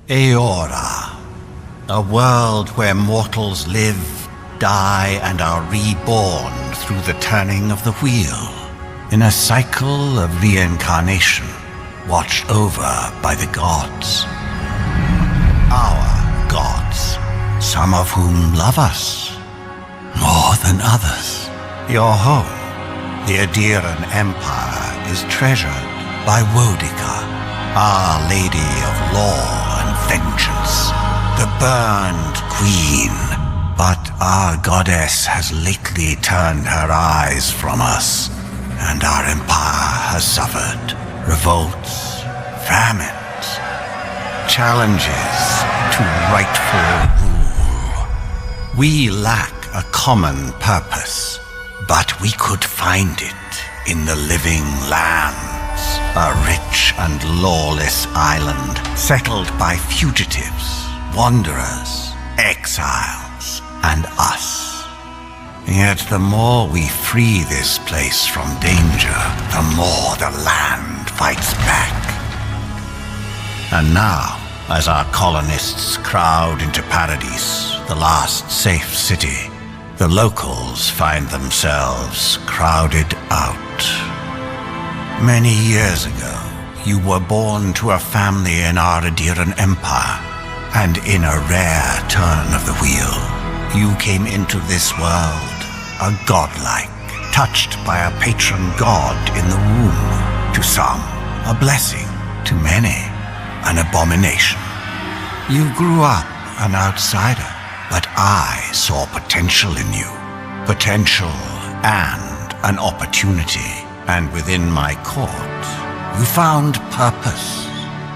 Eora, a world where mortals live, die, and are reborn through the turning of the wheel, in a cycle of reincarnation, watched over by the gods. Our gods, some of whom love us more than others. Your home, the Adiran Empire, is treasured by Wodica, Our Lady of Law and Vengeance, the burned queen. But our goddess has lately turned her eyes from us, and our empire has suffered revolts, famines, challenges to rightful rule. We lack a common purpose, but we could find it in the living lands, a rich and lawless island settled by fugitives, wanderers, exiles, and us. Yet the more we free this place from danger, the more the land fights back. And now, as our colonists crowd into Paradise, the last safe city, the locals find themselves crowded out. Many years ago, you were born to a family in our Adiran Empire, and in a rare turn of the wheel, you came into this world, a godlike, touched by a patron god in the womb. To some, a blessing; to many, an abomination. You grew up an outsider, but I saw potential in you. Potential and an opportunity. And within my court, you found purpose.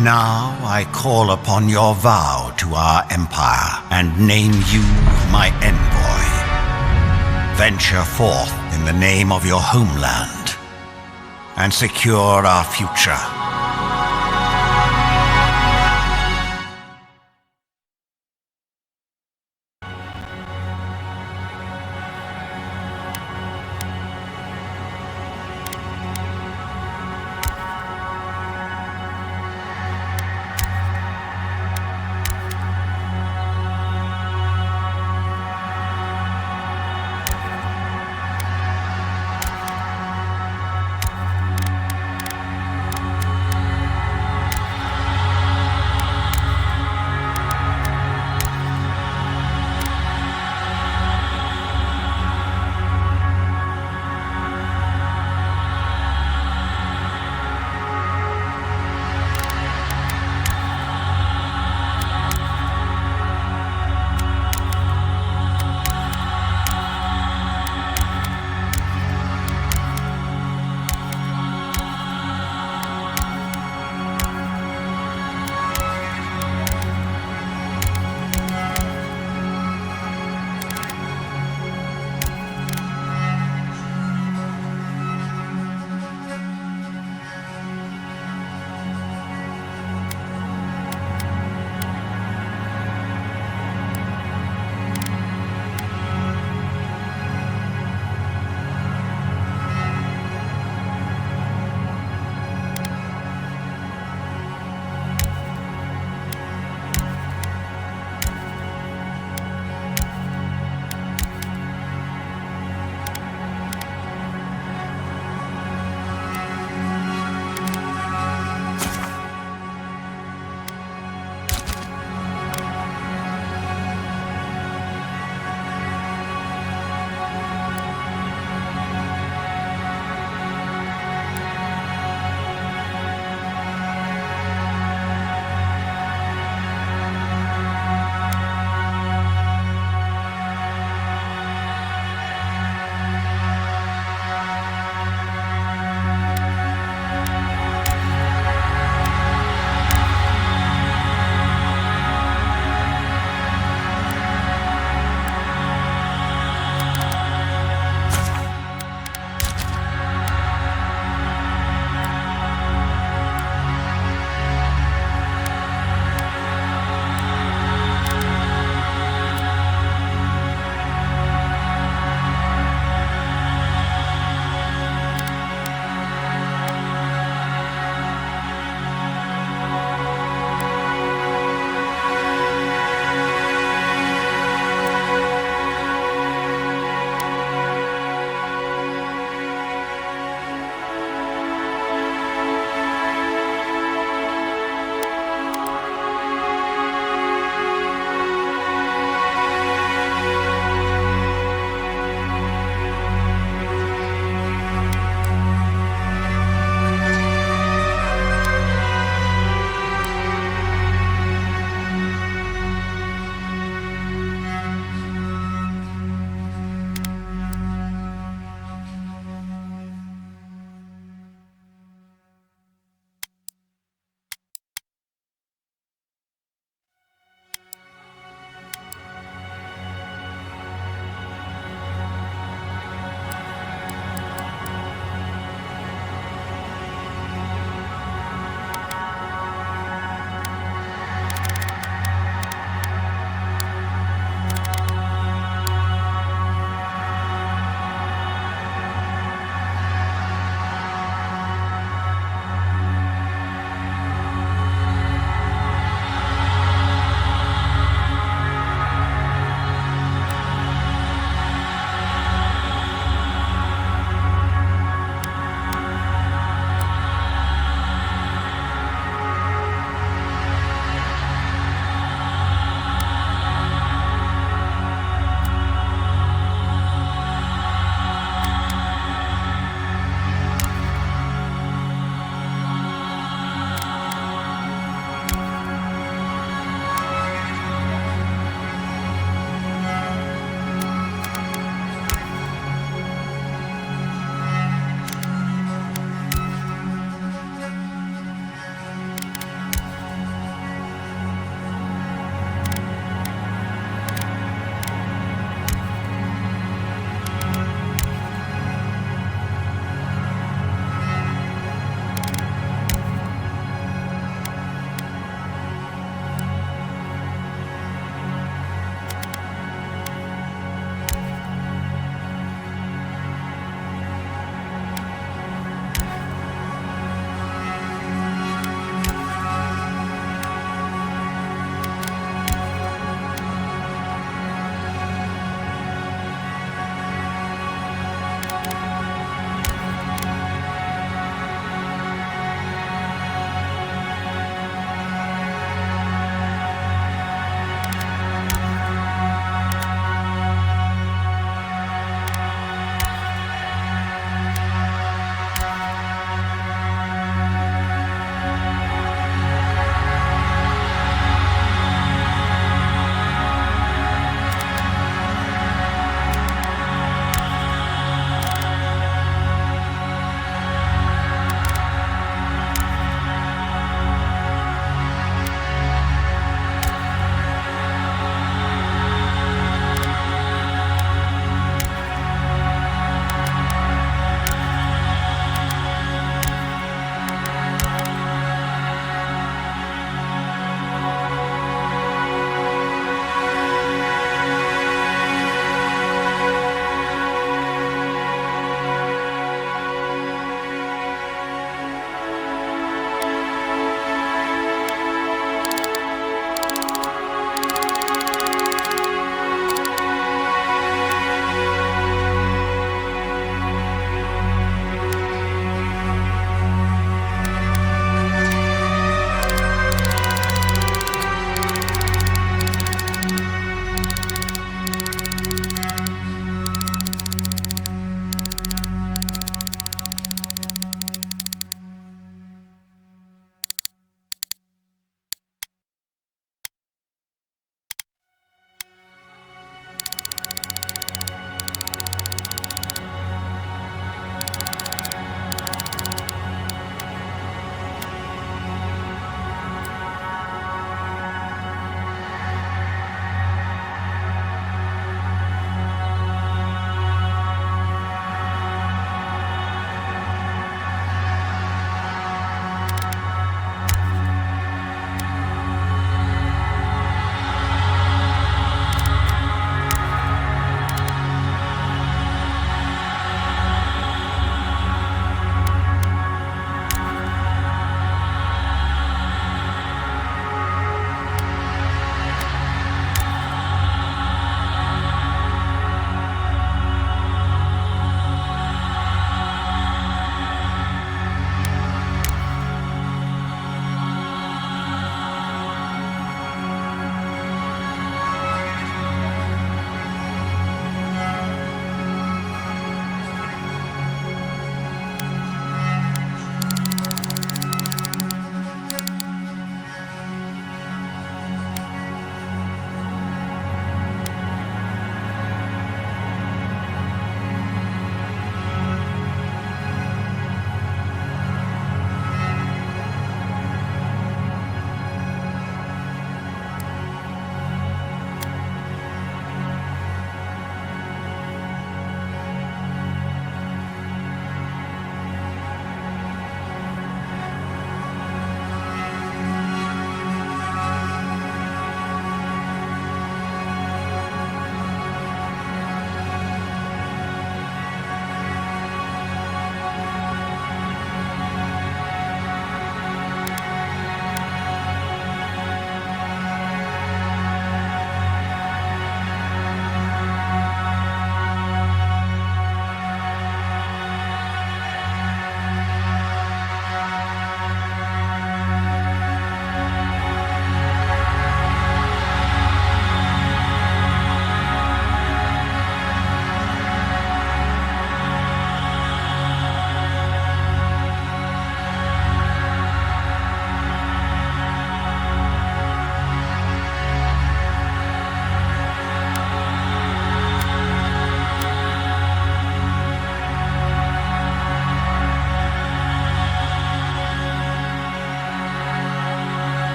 Now I call upon your vow to our empire and name you my envoy. Venture forth in the name of your homeland and secure our future.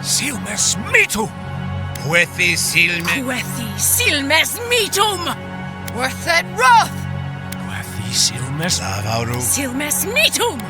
Silmes mitu! Pwethy silme... Pwethy silmes mitum! Werthed roth! Pwethy silmes... Avowed. Silmes mitum!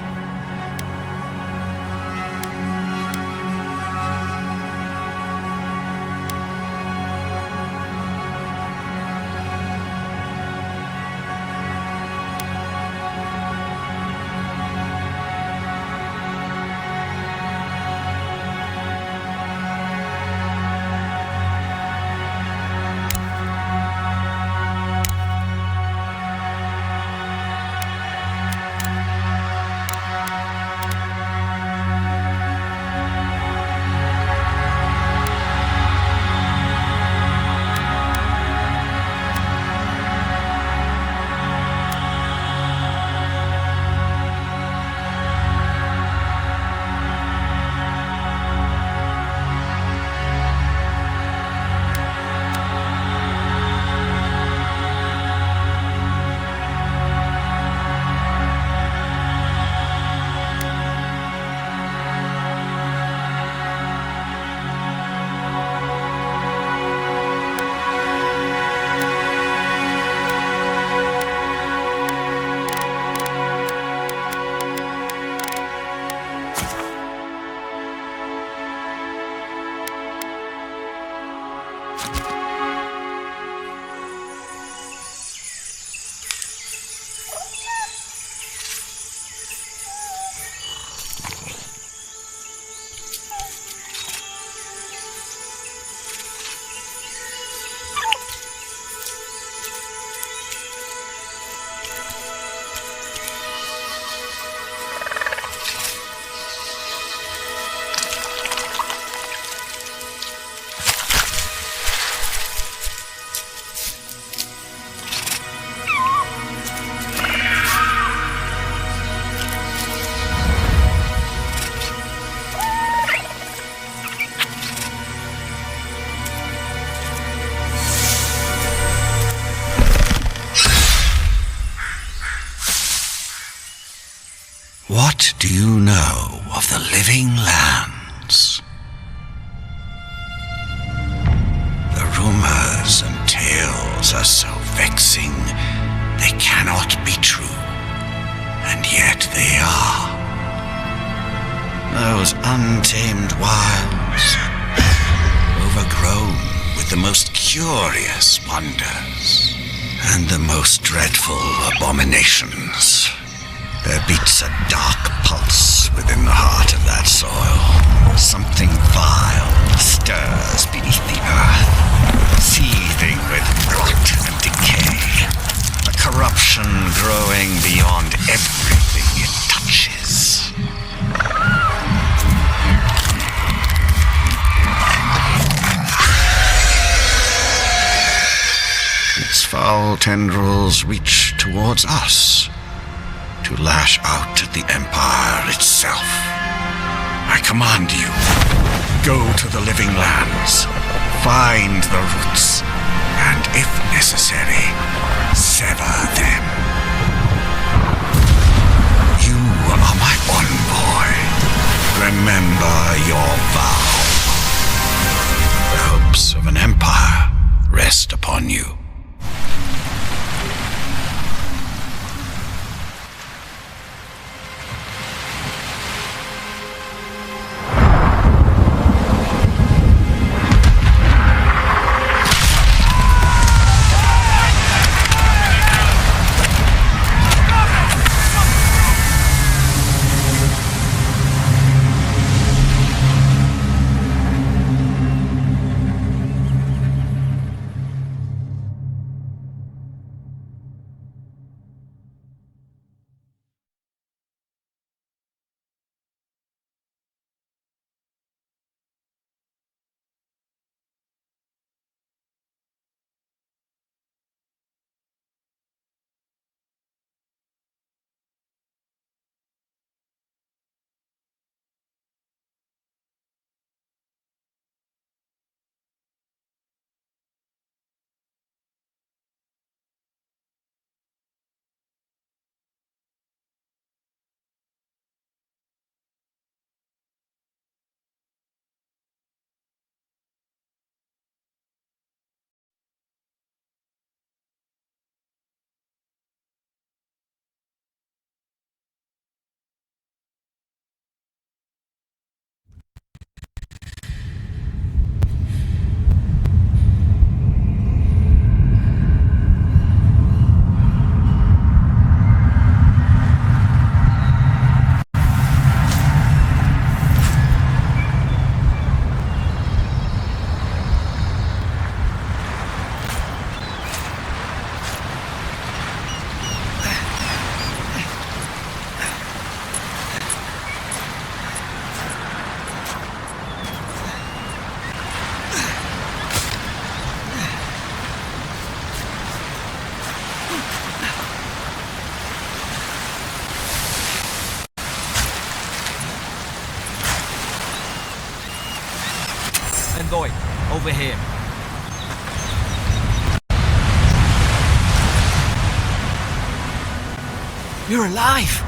What do you know of the living lands? The rumors and tales are so vexing, they cannot be true, and yet they are. Those untamed wilds, overgrown with the most curious wonders and the most dreadful abominations. There beats a dark pulse within the heart of that soil. Something vile stirs beneath the earth, seething with rot and decay. A corruption growing beyond everything it touches. Its foul tendrils reach towards us, to lash out at the Empire itself. I command you, go to the living lands, find the roots, and if necessary, sever them. You are my envoy. Remember your vow. The hopes of an empire rest upon you. going. Over here. You're alive!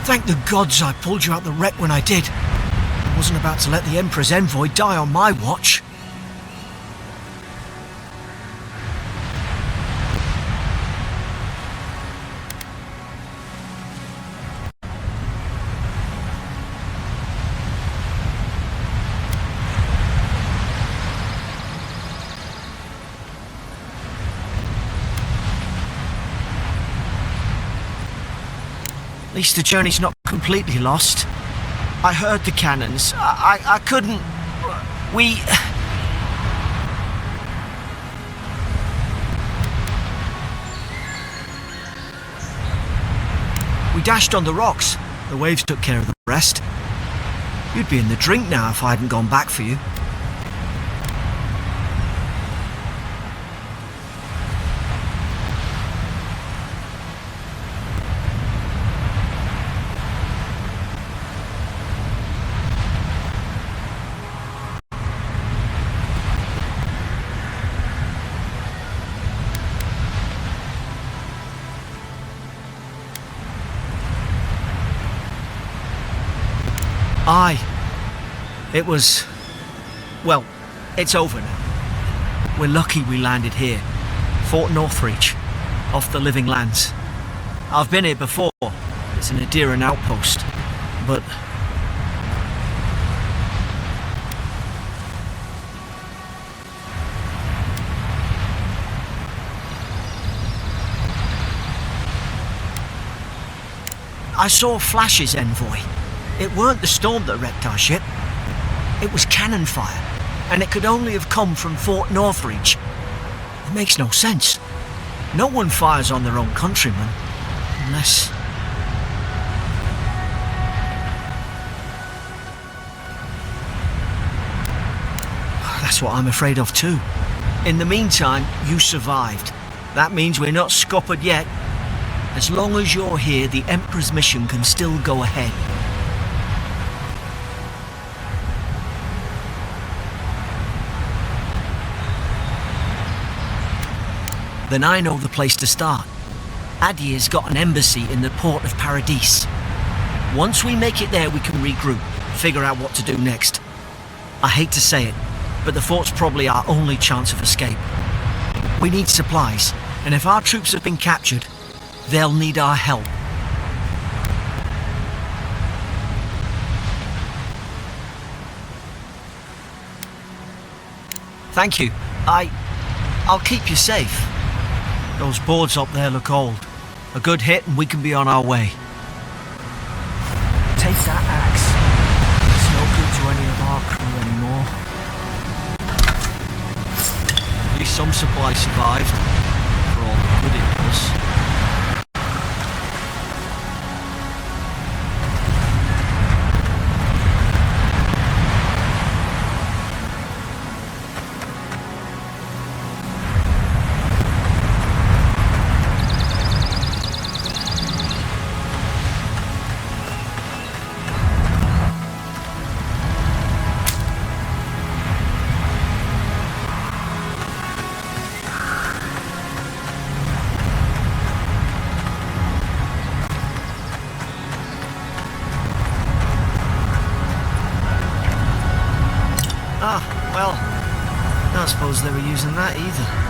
Thank the gods I pulled you out the wreck when I did. I wasn't about to let the Emperor's envoy die on my watch. At least the journey's not completely lost. I heard the cannons. I couldn't... We... We dashed on the rocks. The waves took care of the rest. You'd be in the drink now if I hadn't gone back for you. Aye. It was... Well, it's over now. We're lucky we landed here. Fort Northreach, off the Living Lands. I've been here before. It's an Adheran outpost. But... I saw flashes, envoy. It weren't the storm that wrecked our ship. It was cannon fire, and it could only have come from Fort Northreach. It makes no sense. No one fires on their own countrymen, unless... That's what I'm afraid of too. In the meantime, you survived. That means we're not scuppered yet. As long as you're here, the Emperor's mission can still go ahead. Then I know the place to start. Adir's got an embassy in the port of Paradis. Once we make it there, we can regroup, figure out what to do next. I hate to say it, but the fort's probably our only chance of escape. We need supplies, and if our troops have been captured, they'll need our help. Thank you. I'll keep you safe. Those boards up there look old. A good hit and we can be on our way. Take that axe. It's no good to any of our crew anymore. At least some supplies survived. For all the good it does. Well, I don't suppose they were using that either.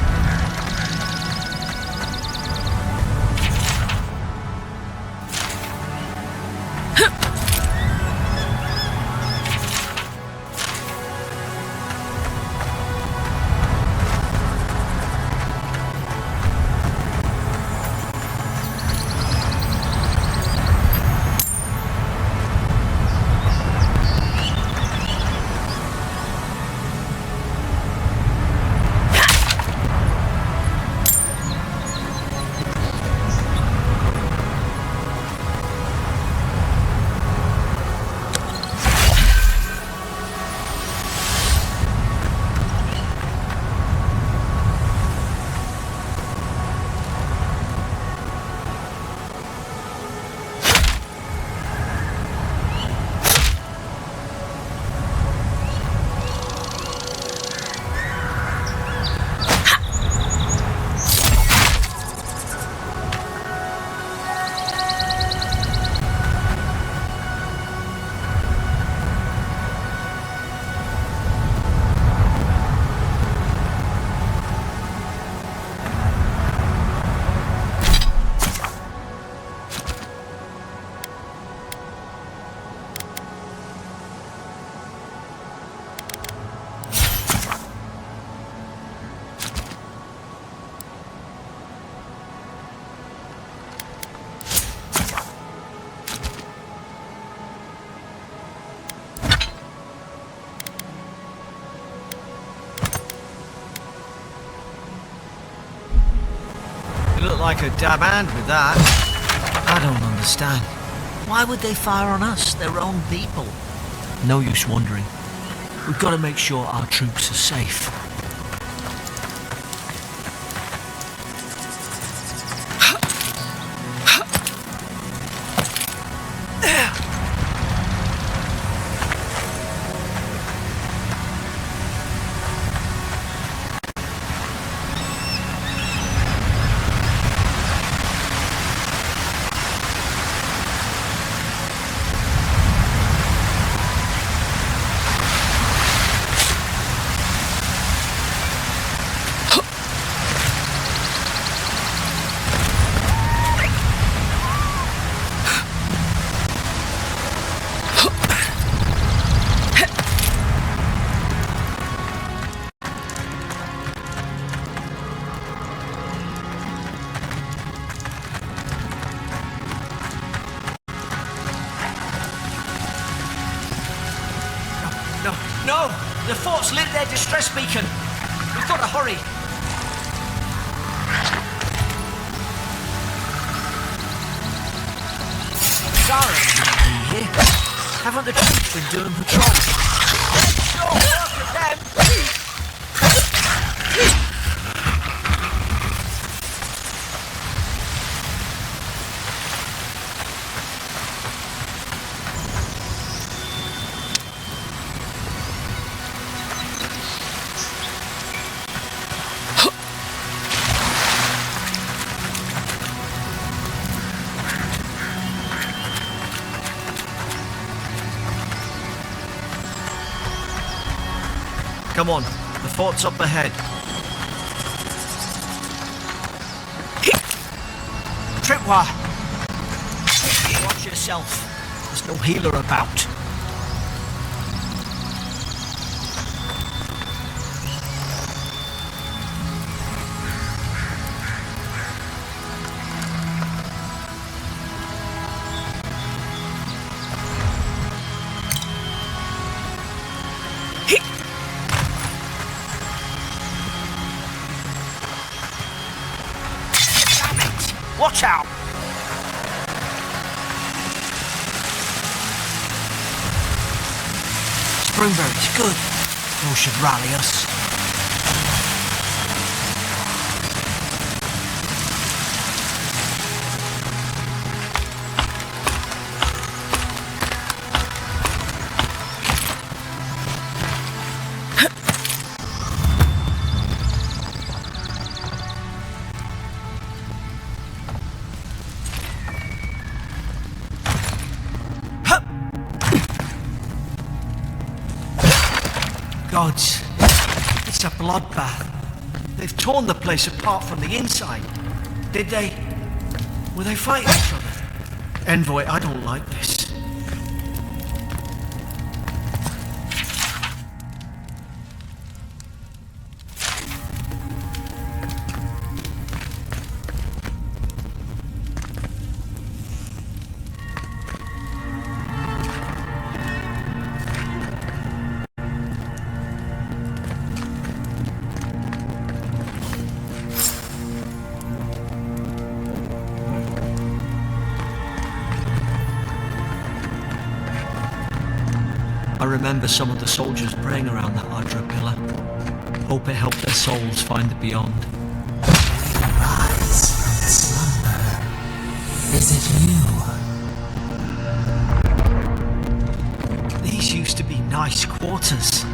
like a dab hand with that. I don't understand. Why would they fire on us, their own people? No use wondering. We've got to make sure our troops are safe. No! The fort's lit their distress beacon! We've got to hurry! Zara, here. Haven't the troops been doing patrols? Sure, look at them! Come on, the fort's up ahead. Tripwire! Watch yourself. There's no healer about. Watch out! Springberry's good. Those should rally us. Gods, it's a bloodbath. They've torn the place apart from the inside. Did they? Were they fighting each other? Envoy, I don't like this. I remember some of the soldiers praying around that Hydra pillar. Hope it helped their souls find the beyond. Rise from slumber. Is it you? These used to be nice quarters.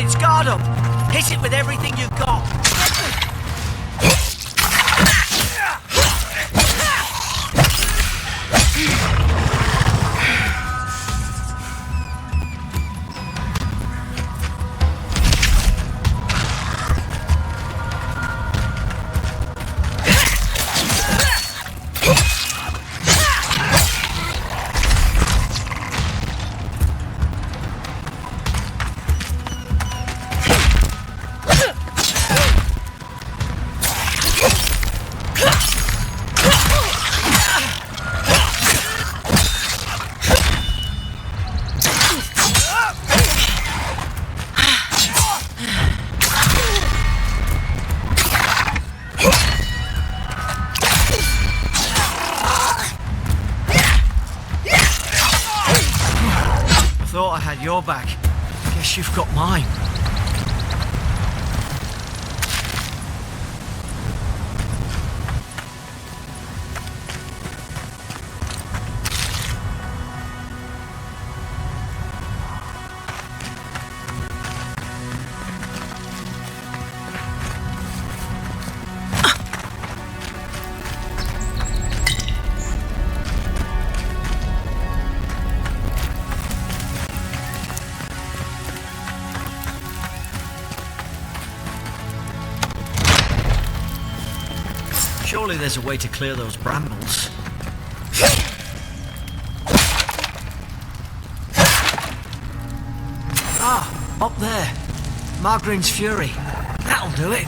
got its guard up. Hit it with everything you've got. Thought I had your back. Guess you've got mine. Surely there's a way to clear those brambles. Ah, up there. Margarine's Fury. That'll do it.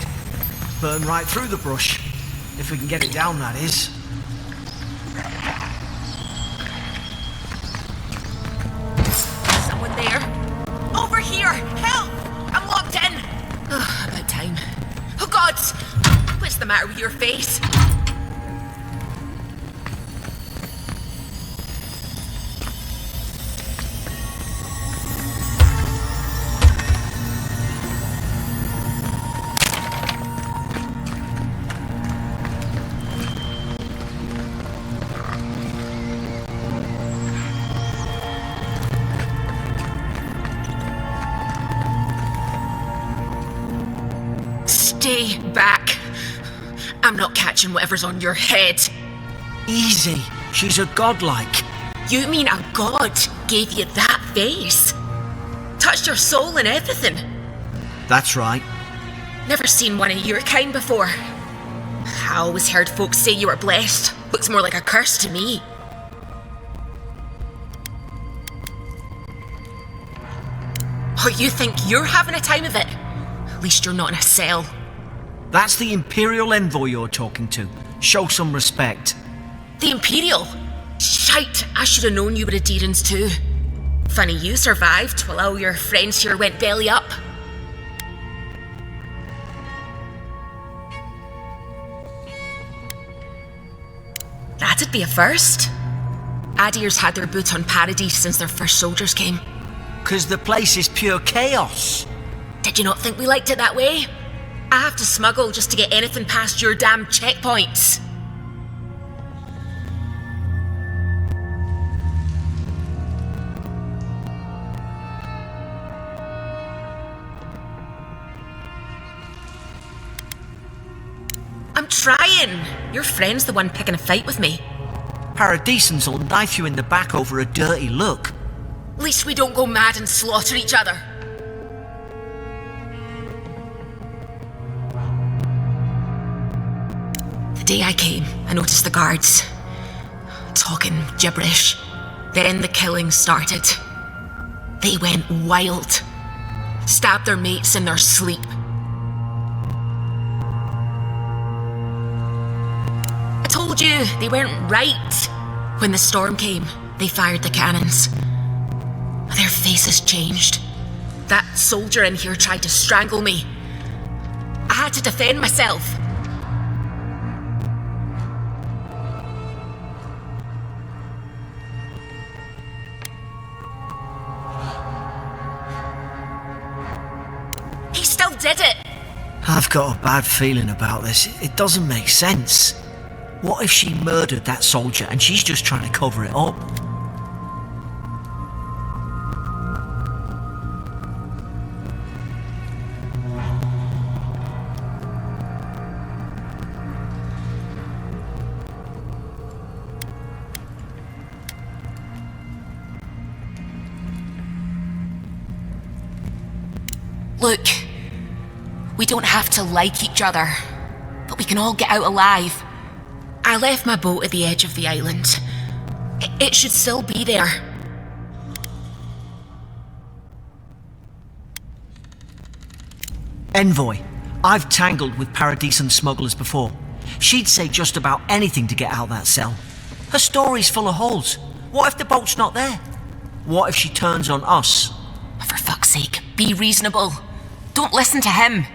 Burn right through the brush. If we can get it down, that is. Someone there? Over here! Help! I'm locked in! About time. Oh God! What's the matter with your face? Stay back. I'm not catching whatever's on your head. Easy. She's a godlike. You mean a god gave you that face? Touched your soul and everything? That's right. Never seen one of your kind before. I always heard folks say you were blessed. Looks more like a curse to me. Or you think you're having a time of it? At least you're not in a cell. That's the Imperial envoy you're talking to. Show some respect. The Imperial? Shite, I should have known you were a Deerans too. Funny you survived while all your friends here went belly up. That'd be a first. Adir's had their boot on Paradise since their first soldiers came. 'Cause the place is pure chaos. Did you not think we liked it that way? I have to smuggle just to get anything past your damn checkpoints. I'm trying. Your friend's the one picking a fight with me. Paradisans will knife you in the back over a dirty look. At least we don't go mad and slaughter each other. The day I came, I noticed the guards talking gibberish. Then the killing started. They went wild. Stabbed their mates in their sleep. I told you, they weren't right. When the storm came, they fired the cannons. Their faces changed. That soldier in here tried to strangle me. I had to defend myself. He still did it. I've got a bad feeling about this. It doesn't make sense. What if she murdered that soldier and she's just trying to cover it up? Look, we don't have to like each other, but we can all get out alive. I left my boat at the edge of the island. It should still be there. Envoy, I've tangled with Paradisian smugglers before. She'd say just about anything to get out that cell. Her story's full of holes. What if the boat's not there? What if she turns on us? For fuck's sake, be reasonable. Don't listen to him.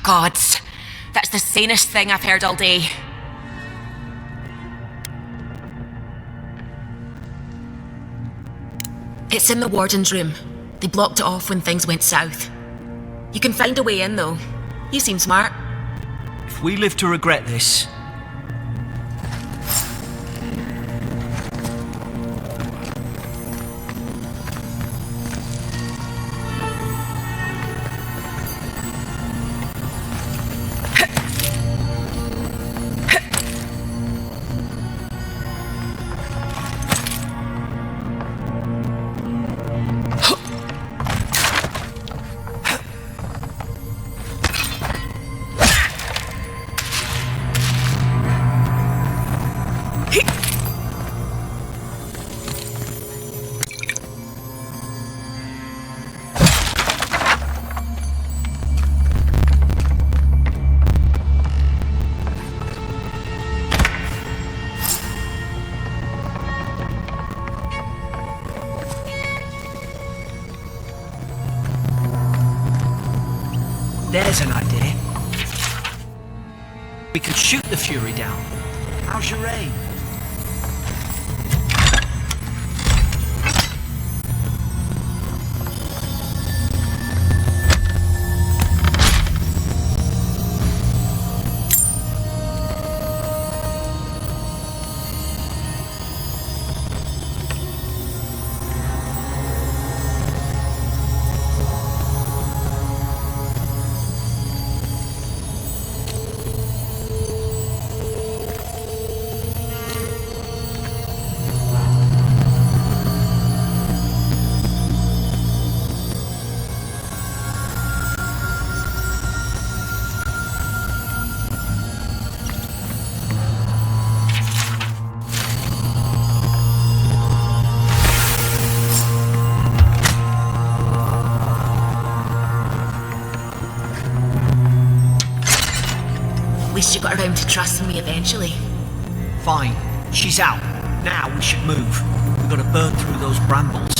Gods, that's the sanest thing I've heard all day. It's in the warden's room. They blocked it off when things went south. You can find a way in, though. You seem smart. If we live to regret this... There's an idea. We could shoot the Fury down. How's your aim? At least you got around to trusting me eventually. Fine. She's out. Now we should move. We've got to burn through those brambles.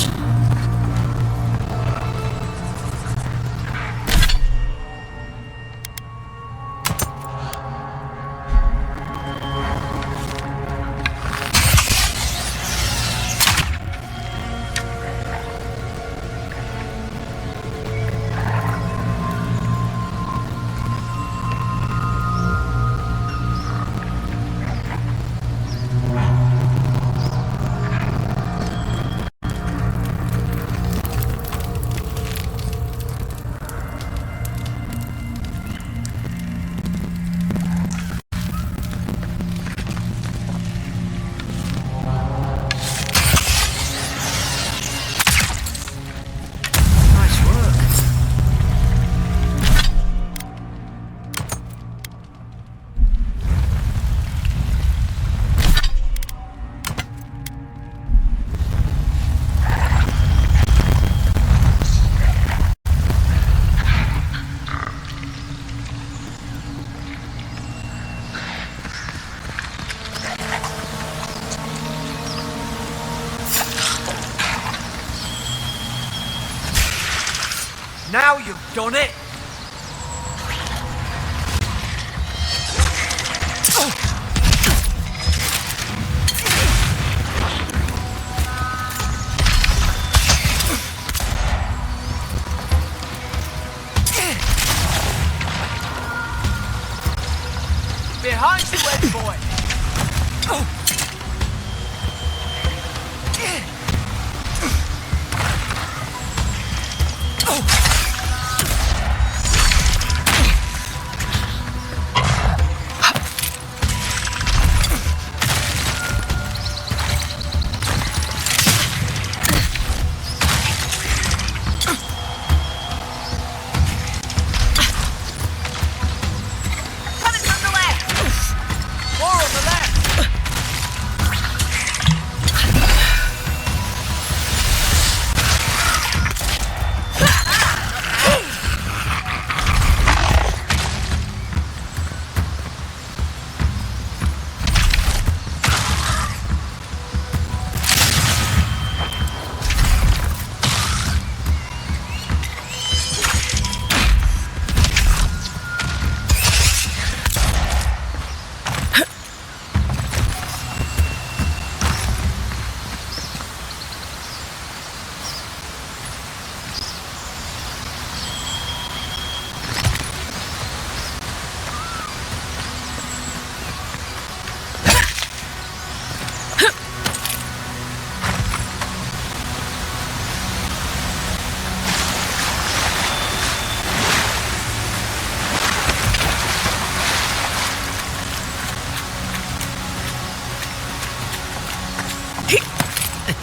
Now you've done it! Behind you, Envoy!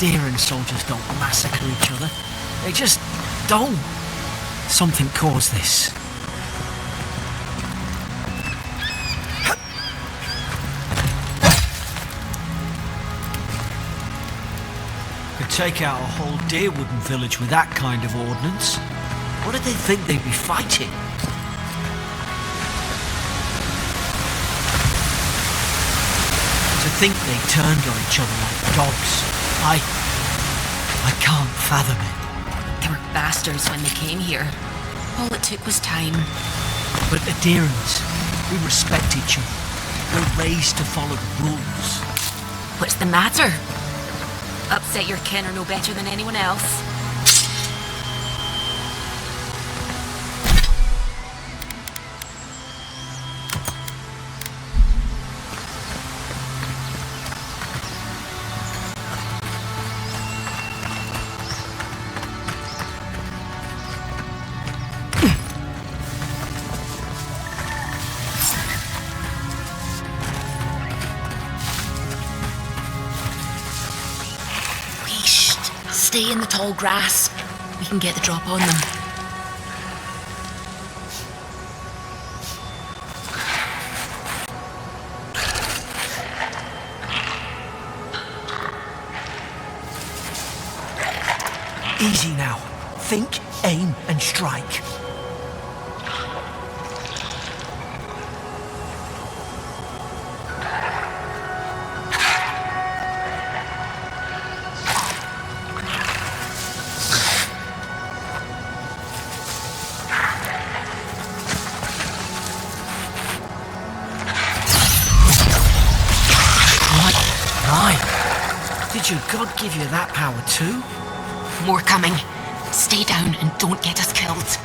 Aderan soldiers don't massacre each other. They just don't. Something caused this. Could take out a whole Deerwooden village with that kind of ordnance. What did they think they'd be fighting? To think they turned on each other like dogs. I can't fathom it. They were bastards when they came here. All it took was time. But Adirans, we respect each other. We're raised to follow the rules. What's the matter? Upset your kin are no better than anyone else. Stay in the tall grass. We can get the drop on them. Easy now. Think, aim, and strike. Did your god give you that power too? More coming. Stay down and don't get us killed.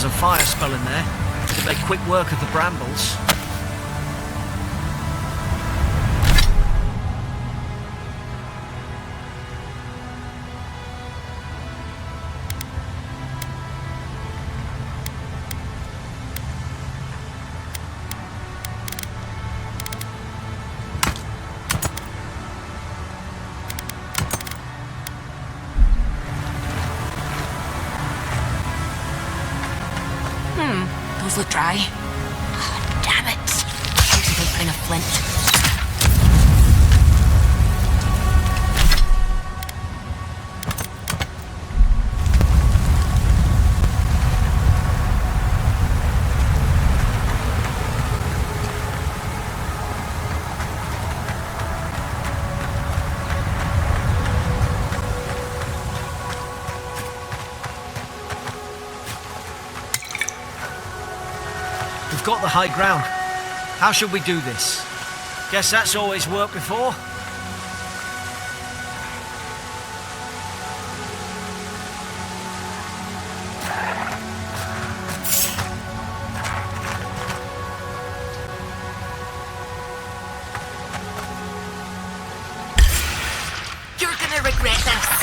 there's a fire spell in there. To make quick work of the brambles. Those look dry. Oh, damn it. Here's a good bring of flint. We've got the high ground. How should we do this? Guess that's always worked before. You're gonna regret this.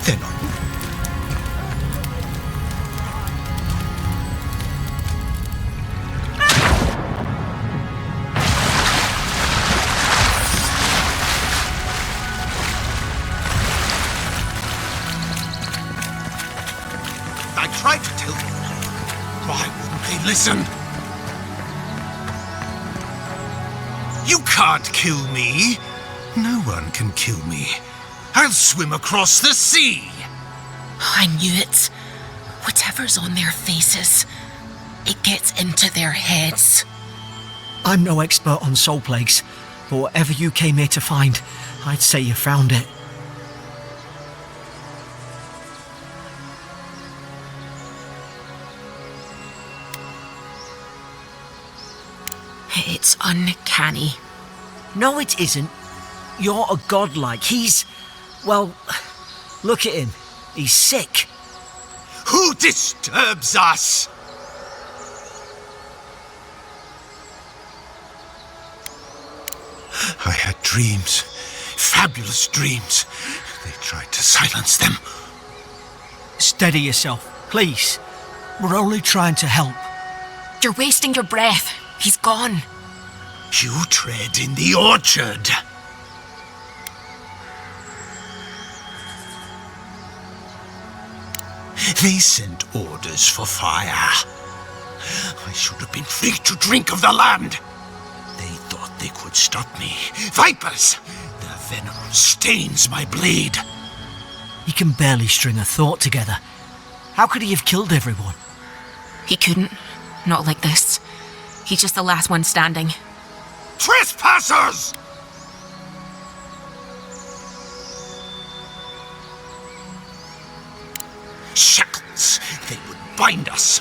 Then on. I tried to tell them. Why wouldn't they listen? You can't kill me. No one can kill me. I'll swim across the sea. I knew it. Whatever's on their faces, it gets into their heads. I'm no expert on soul plagues, but whatever you came here to find, I'd say you found it. It's uncanny. No, it isn't. You're a godlike. He's... well, look at him. He's sick. Who disturbs us? I had dreams. Fabulous dreams. They tried to silence them. Steady yourself, please. We're only trying to help. You're wasting your breath. He's gone. You tread in the orchard. They sent orders for fire. I should have been free to drink of the land. They thought they could stop me. Vipers! Their venom stains my blade. He can barely string a thought together. How could he have killed everyone? He couldn't. Not like this. He's just the last one standing. Trespassers! Shackles! They would bind us.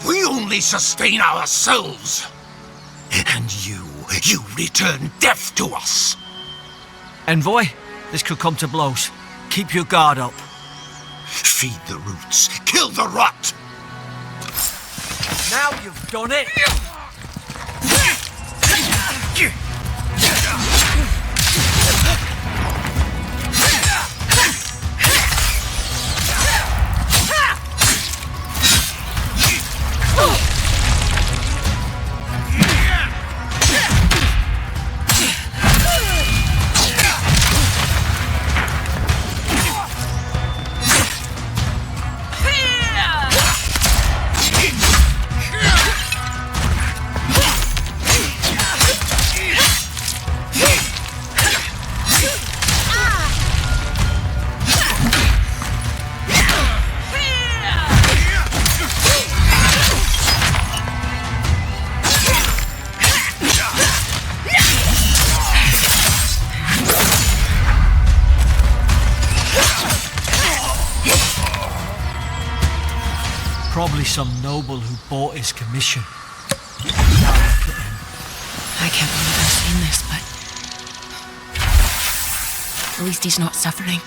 We only sustain ourselves. And you return death to us. Envoy, this could come to blows. Keep your guard up. Feed the roots, kill the rot. Now you've done it! Probably some noble who bought his commission. Now look at him. I can't believe I've seen this, but... at least he's not suffering.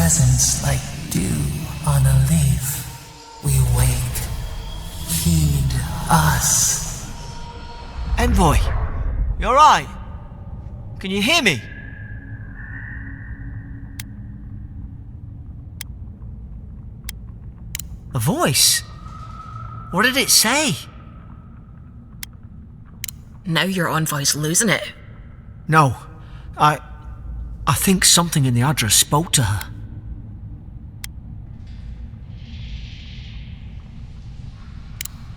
presence like dew on a leaf. We wake. Heed us. Envoy, you alright? Can you hear me? A voice? What did it say? Now your envoy's losing it. No, I think something in the address spoke to her.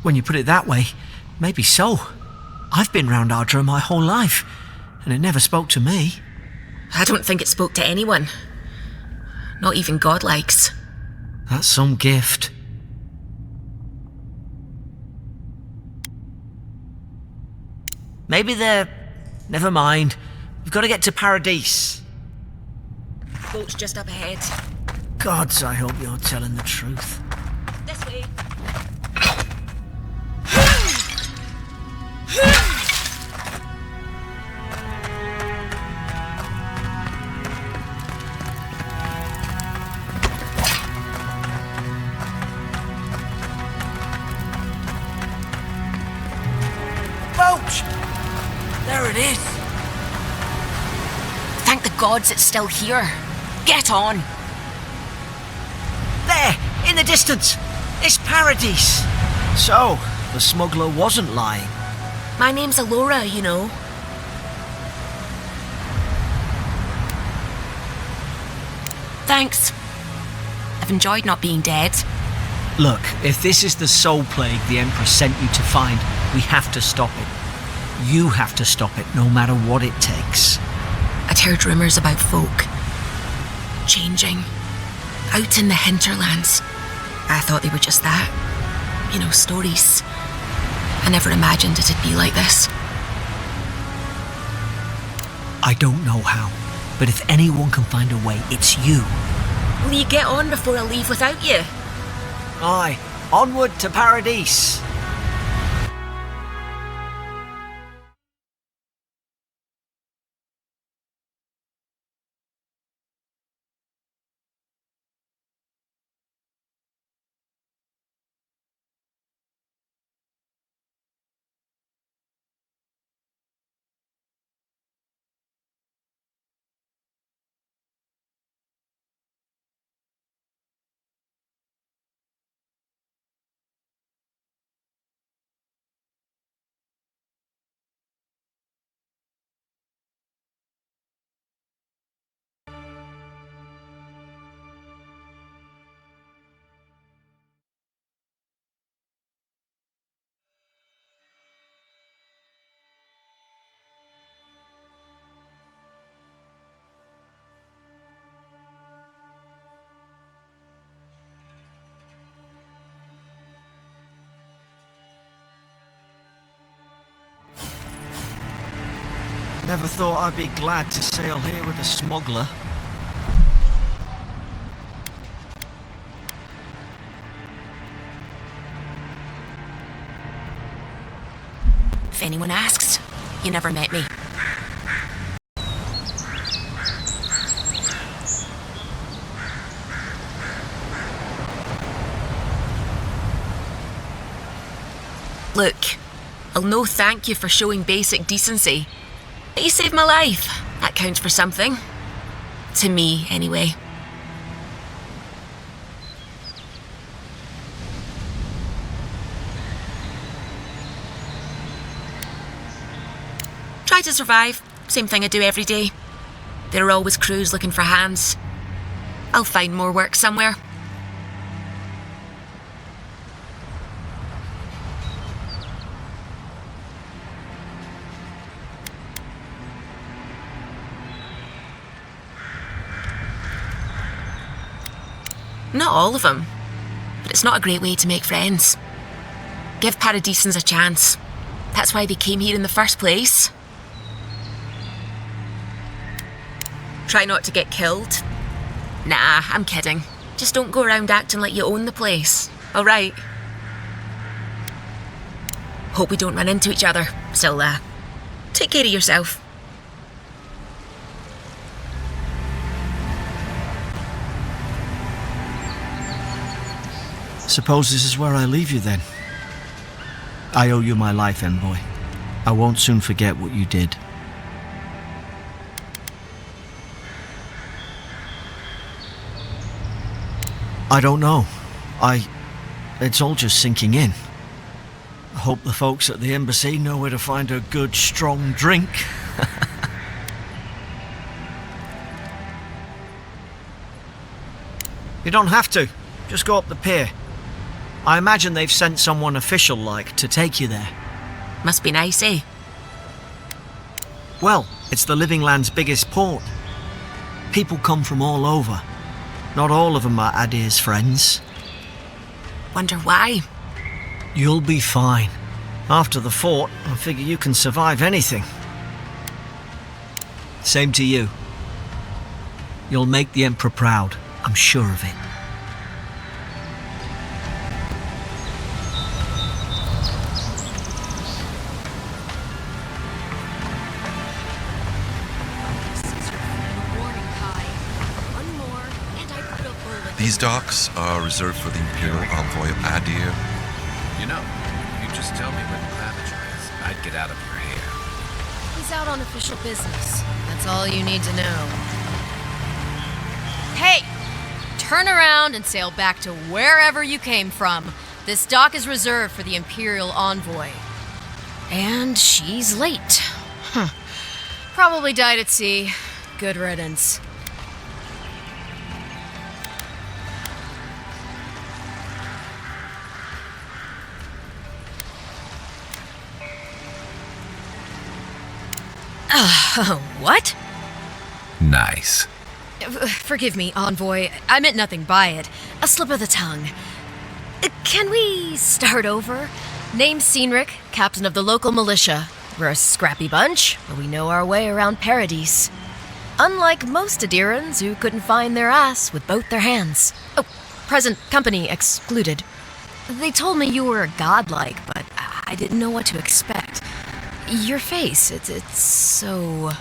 When you put it that way, maybe so. I've been round Ardra my whole life, and it never spoke to me. I don't think it spoke to anyone. Not even godlikes. That's some gift. Maybe they're... Never mind. We've got to get to Paradise. Boat's just up ahead. Gods, I hope you're telling the truth. This way. Boat! There it is. Thank the gods it's still here. Get on. There, in the distance. It's Paradise. So, the smuggler wasn't lying. My name's Alora, you know. Thanks. I've enjoyed not being dead. Look, if this is the soul plague the Empress sent you to find, we have to stop it. You have to stop it, no matter what it takes. I'd heard rumours about folk changing out in the hinterlands. I thought they were just that. You know, stories. I never imagined it'd be like this. I don't know how, but if anyone can find a way, it's you. Will you get on before I leave without you? Aye, onward to Paradise. Never thought I'd be glad to sail here with a smuggler. If anyone asks, you never met me. Look, I'll no thank you for showing basic decency. But you saved my life. That counts for something. To me, anyway. Try to survive. Same thing I do every day. There are always crews looking for hands. I'll find more work somewhere. Not all of them, but it's not a great way to make friends. Give Paradisans a chance. That's why they came here in the first place. Try not to get killed. Nah, I'm kidding. Just don't go around acting like you own the place, alright? Hope we don't run into each other, so take care of yourself. Suppose this is where I leave you then. I owe you my life, envoy. I won't soon forget what you did. I don't know. It's all just sinking in. I hope the folks at the embassy know where to find a good, strong drink. You don't have to. Just go up the pier. I imagine they've sent someone official-like to take you there. Must be nice, eh? Well, it's the Living Land's biggest port. People come from all over. Not all of them are Adir's friends. Wonder why? You'll be fine. After the fort, I figure you can survive anything. Same to you. You'll make the Emperor proud, I'm sure of it. These docks are reserved for the Imperial Envoy of Adir. You know, you just tell me where the Claviger is. I'd get out of your hair. He's out on official business. That's all you need to know. Hey! Turn around and sail back to wherever you came from. This dock is reserved for the Imperial Envoy. And she's late. Probably died at sea. Good riddance. What? Nice. Forgive me, Envoy. I meant nothing by it. A slip of the tongue. Can we start over? Name's Cynric, captain of the local militia. We're a scrappy bunch, but we know our way around Paradise. Unlike most Adirans who couldn't find their ass with both their hands. Oh, present company excluded. They told me you were godlike, but I didn't know what to expect. Your face, it's so...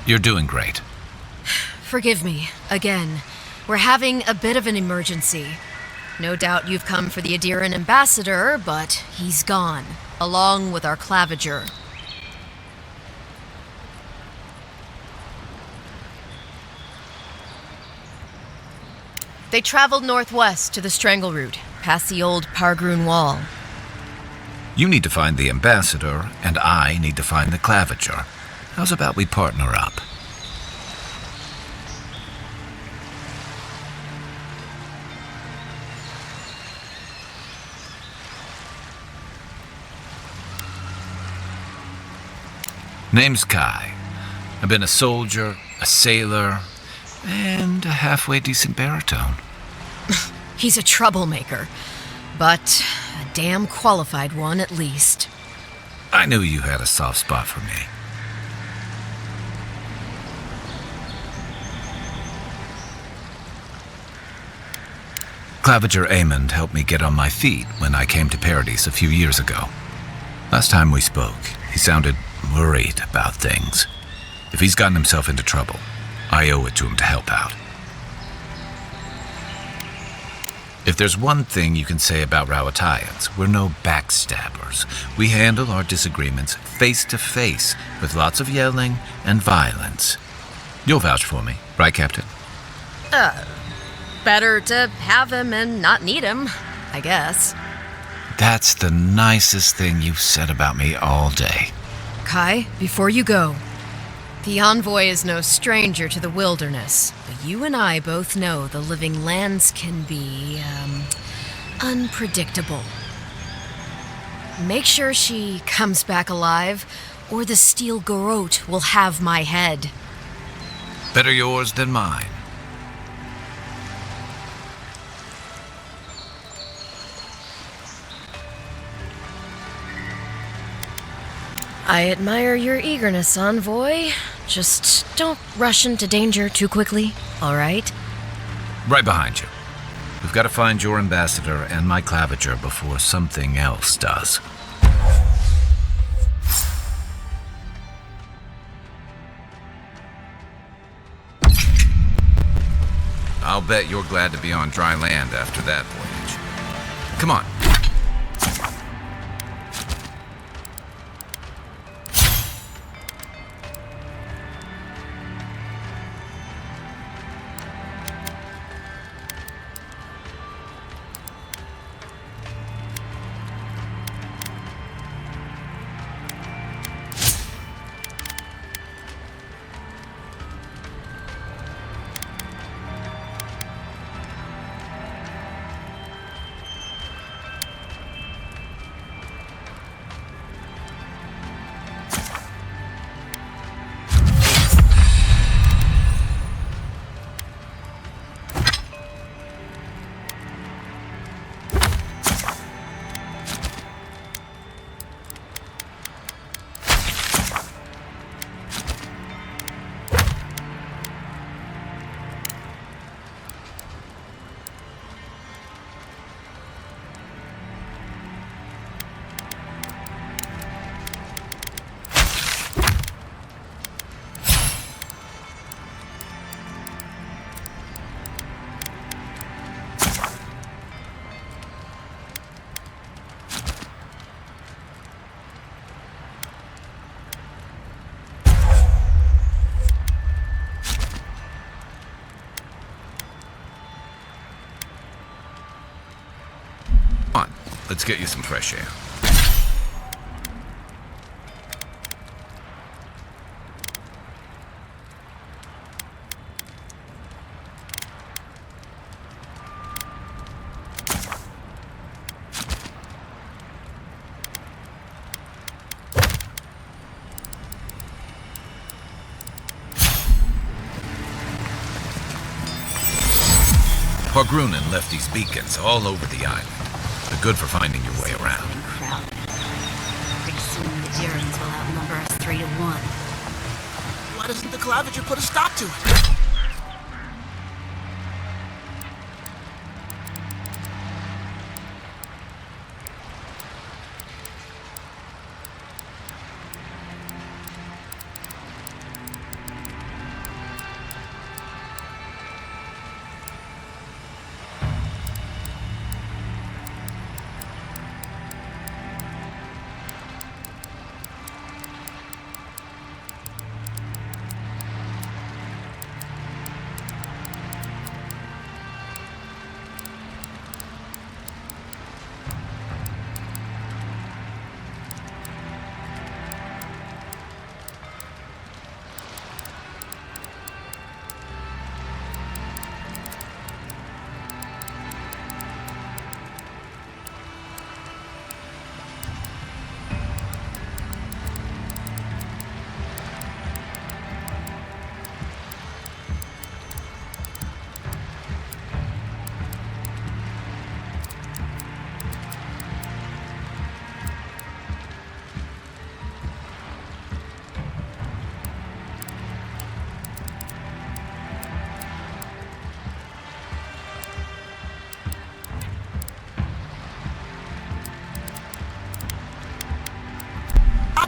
You're doing great. Forgive me, again. We're having a bit of an emergency. No doubt you've come for the Adiran ambassador, but he's gone, along with our Claviger. They traveled northwest to the Strangle Route, past the old Pargroon Wall. You need to find the ambassador, and I need to find the Claviger. How's about we partner up? Name's Kai. I've been a soldier, a sailor, and a halfway decent baritone. He's a troublemaker, but a damn qualified one at least. I knew you had a soft spot for me. Claviger Amond helped me get on my feet when I came to Paradise a few years ago. Last time we spoke, he sounded worried about things. If he's gotten himself into trouble, I owe it to him to help out. If there's one thing you can say about Rowatayans, we're no backstabbers. We handle our disagreements face to face with lots of yelling and violence. You'll vouch for me, right, Captain? Better to have him and not need him, I guess. That's the nicest thing you've said about me all day. Kai, before you go, the Envoy is no stranger to the wilderness, but you and I both know the Living Lands can be, unpredictable. Make sure she comes back alive, or the Steel Garrote will have my head. Better yours than mine. I admire your eagerness, Envoy. Just don't rush into danger too quickly, all right? Right behind you. We've got to find your ambassador and my claviger before something else does. I'll bet you're glad to be on dry land after that voyage. Come on. Let's get you some fresh air. Horgrunen left these beacons all over the island. They're good for finding your way around. Crowded. Pretty soon the Dirans will outnumber us 3 to 1. Why doesn't the Claviger put a stop to it?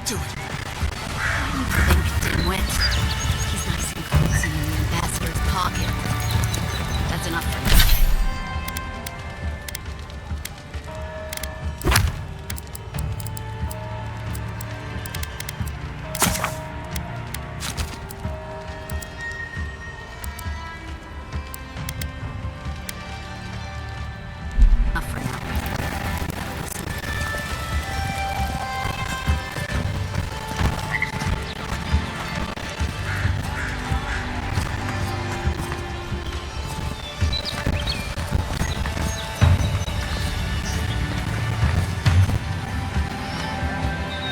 To it. Think, dimwit. He's nice and cozy in the ambassador's pocket. That's enough for me. Enough for now.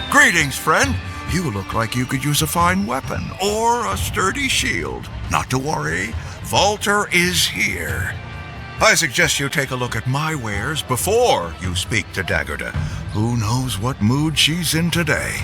Greetings, friend. You look like you could use a fine weapon or a sturdy shield. Not to worry, Volter is here. I suggest you take a look at my wares before you speak to Daggerda. Who knows what mood she's in today?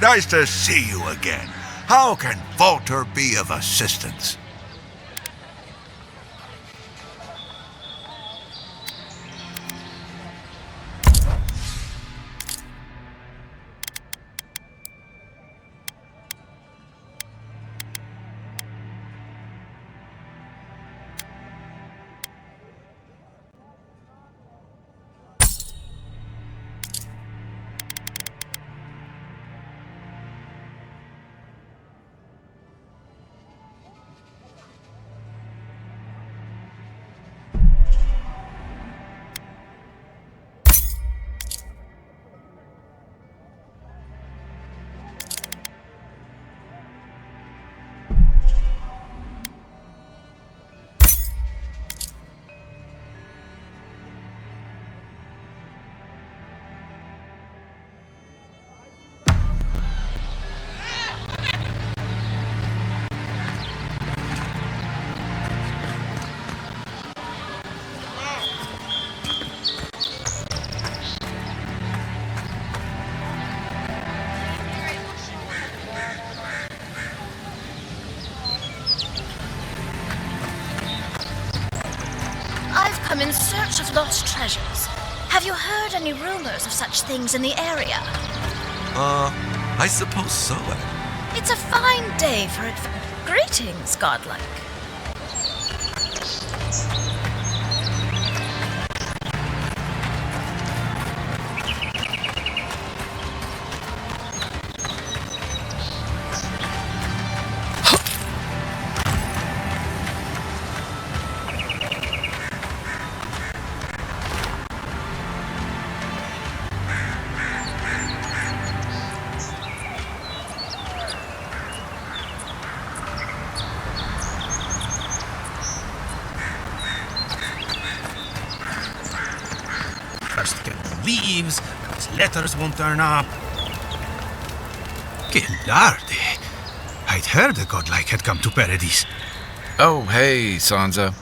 Nice to see you again. How can Walter be of assistance? I've come in search of lost treasures. Have you heard any rumors of such things in the area? I suppose so. It's a fine day for it. Greetings, godlike. First get the leaves, because letters won't turn up. Que larde. I'd heard the godlike had come to Paradise. Oh, hey, Sansa.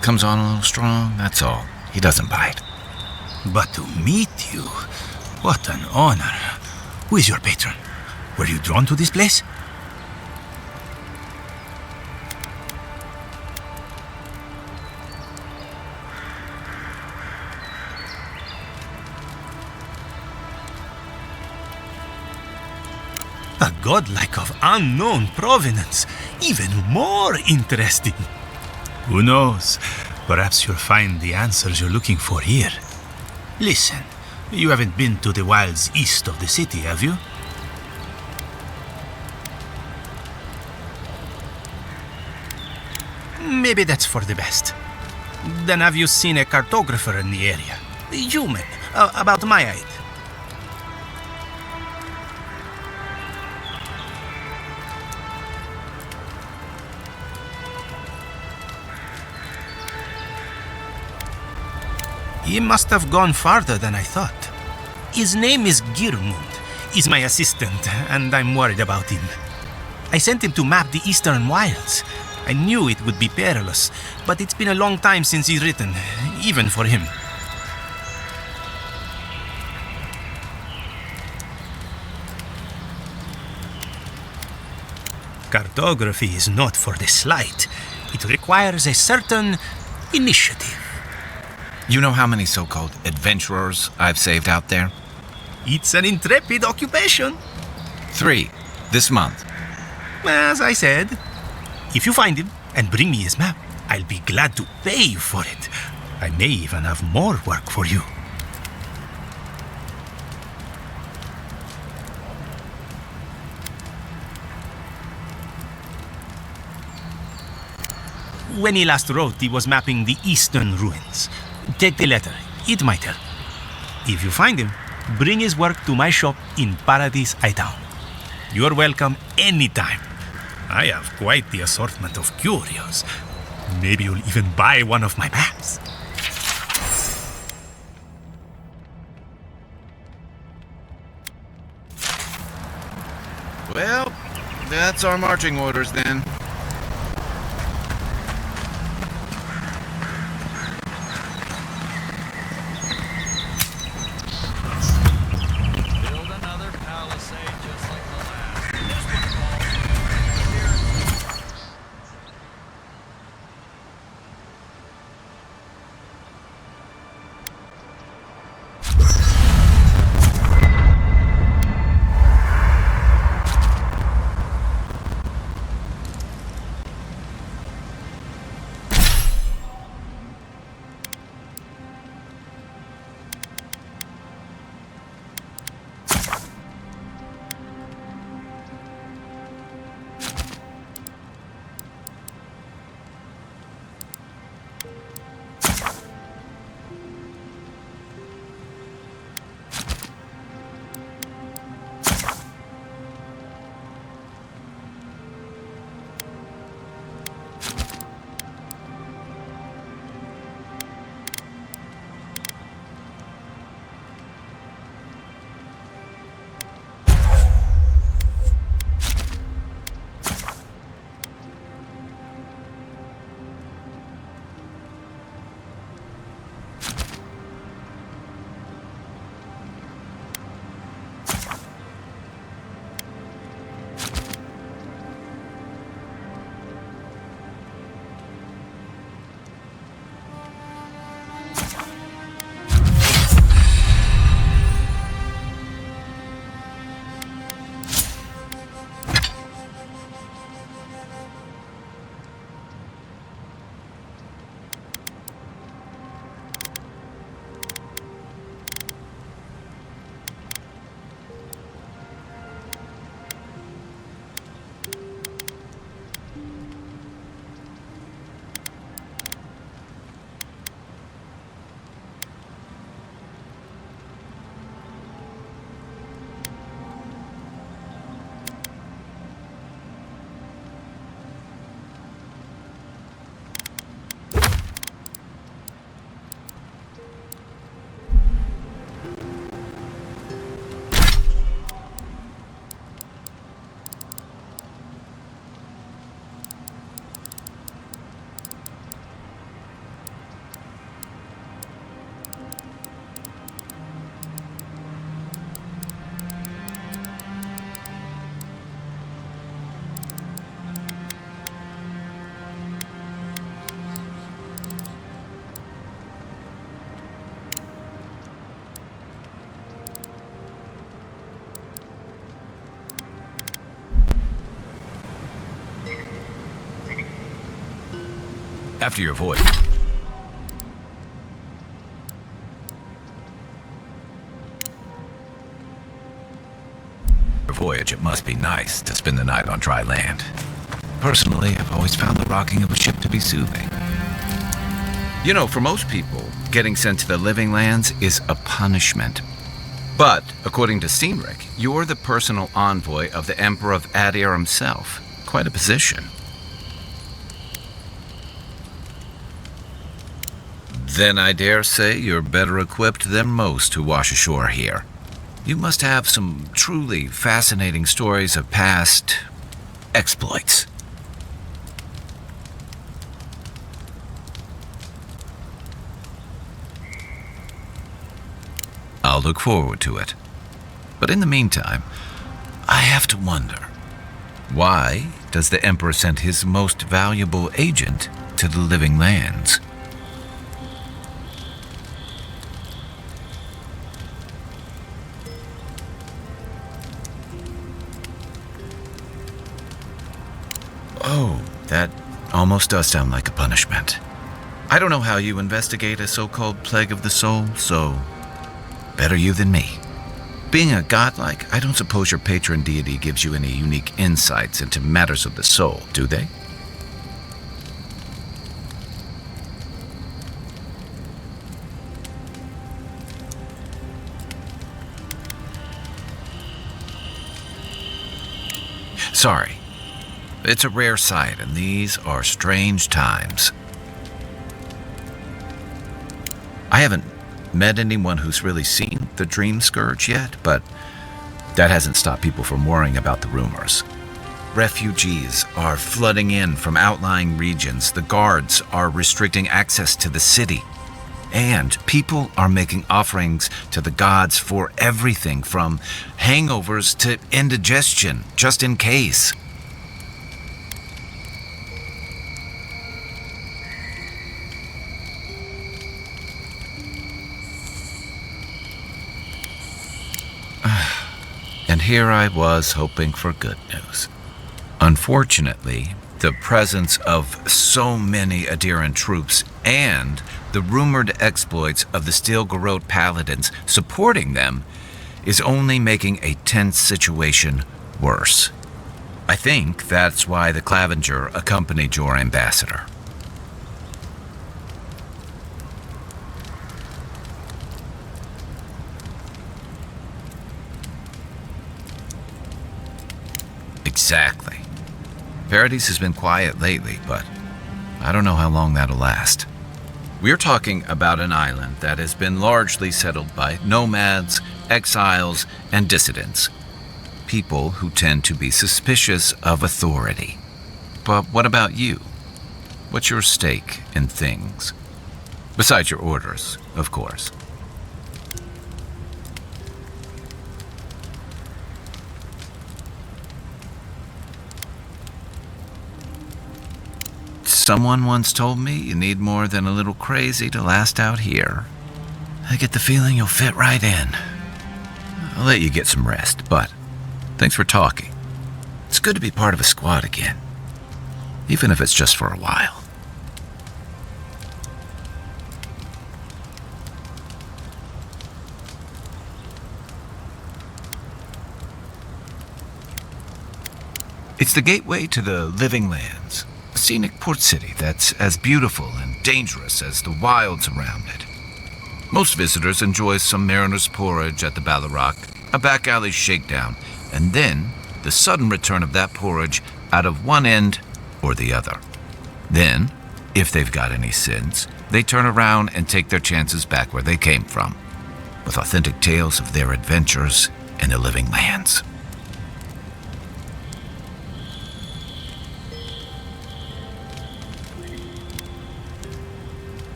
Comes on a little strong, that's all. He doesn't bite. But to meet you, what an honor. Who is your patron? Were you drawn to this place? A godlike of unknown provenance. Even more interesting. Who knows? Perhaps you'll find the answers you're looking for here. Listen, you haven't been to the wilds east of the city, have you? Maybe that's for the best. Then have you seen a cartographer in the area? Human, about my height. He must have gone farther than I thought. His name is Girmund. He's my assistant, and I'm worried about him. I sent him to map the eastern wilds. I knew it would be perilous, but it's been a long time since he's written, even for him. Cartography is not for the slight. It requires a certain initiative. You know how many so-called adventurers I've saved out there? It's an intrepid occupation. 3, this month. As I said, if you find him and bring me his map, I'll be glad to pay you for it. I may even have more work for you. When he last wrote, he was mapping the eastern ruins. Take the letter. It might help. If you find him, bring his work to my shop in Paradise Town. You're welcome anytime. I have quite the assortment of curios. Maybe you'll even buy one of my maps. Well, that's our marching orders then. Build another palisade just like After your voyage. Voyage, it must be nice to spend the night on dry land. Personally, I've always found the rocking of a ship to be soothing. You know, for most people, getting sent to the living lands is a punishment. But, according to Cynric, you're the personal envoy of the Emperor of Adir himself. Quite a position. Then I dare say you're better equipped than most who wash ashore here. You must have some truly fascinating stories of past exploits. I'll look forward to it. But in the meantime, I have to wonder, why does the Emperor send his most valuable agent to the living lands? Oh, that almost does sound like a punishment. I don't know how you investigate a so-called plague of the soul, so better you than me. Being a godlike, I don't suppose your patron deity gives you any unique insights into matters of the soul, do they? Sorry. It's a rare sight, and these are strange times. I haven't met anyone who's really seen the Dream Scourge yet, but that hasn't stopped people from worrying about the rumors. Refugees are flooding in from outlying regions. The guards are restricting access to the city. And people are making offerings to the gods for everything from hangovers to indigestion, just in case. And here I was hoping for good news. Unfortunately, the presence of so many Adiran troops and the rumored exploits of the Steel-Garrote paladins supporting them is only making a tense situation worse. I think that's why the Clavenger accompanied your ambassador. Exactly. Paradise has been quiet lately, but I don't know how long that'll last. We're talking about an island that has been largely settled by nomads, exiles, and dissidents. People who tend to be suspicious of authority. But what about you? What's your stake in things? Besides your orders, of course. Someone once told me you need more than a little crazy to last out here. I get the feeling you'll fit right in. I'll let you get some rest, but thanks for talking. It's good to be part of a squad again, even if it's just for a while. It's the gateway to the living lands. A scenic port city that's as beautiful and dangerous as the wilds around it. Most visitors enjoy some mariner's porridge at the Ballarrock, a back alley shakedown, and then the sudden return of that porridge out of one end or the other. Then, if they've got any sense, they turn around and take their chances back where they came from, with authentic tales of their adventures in the living lands.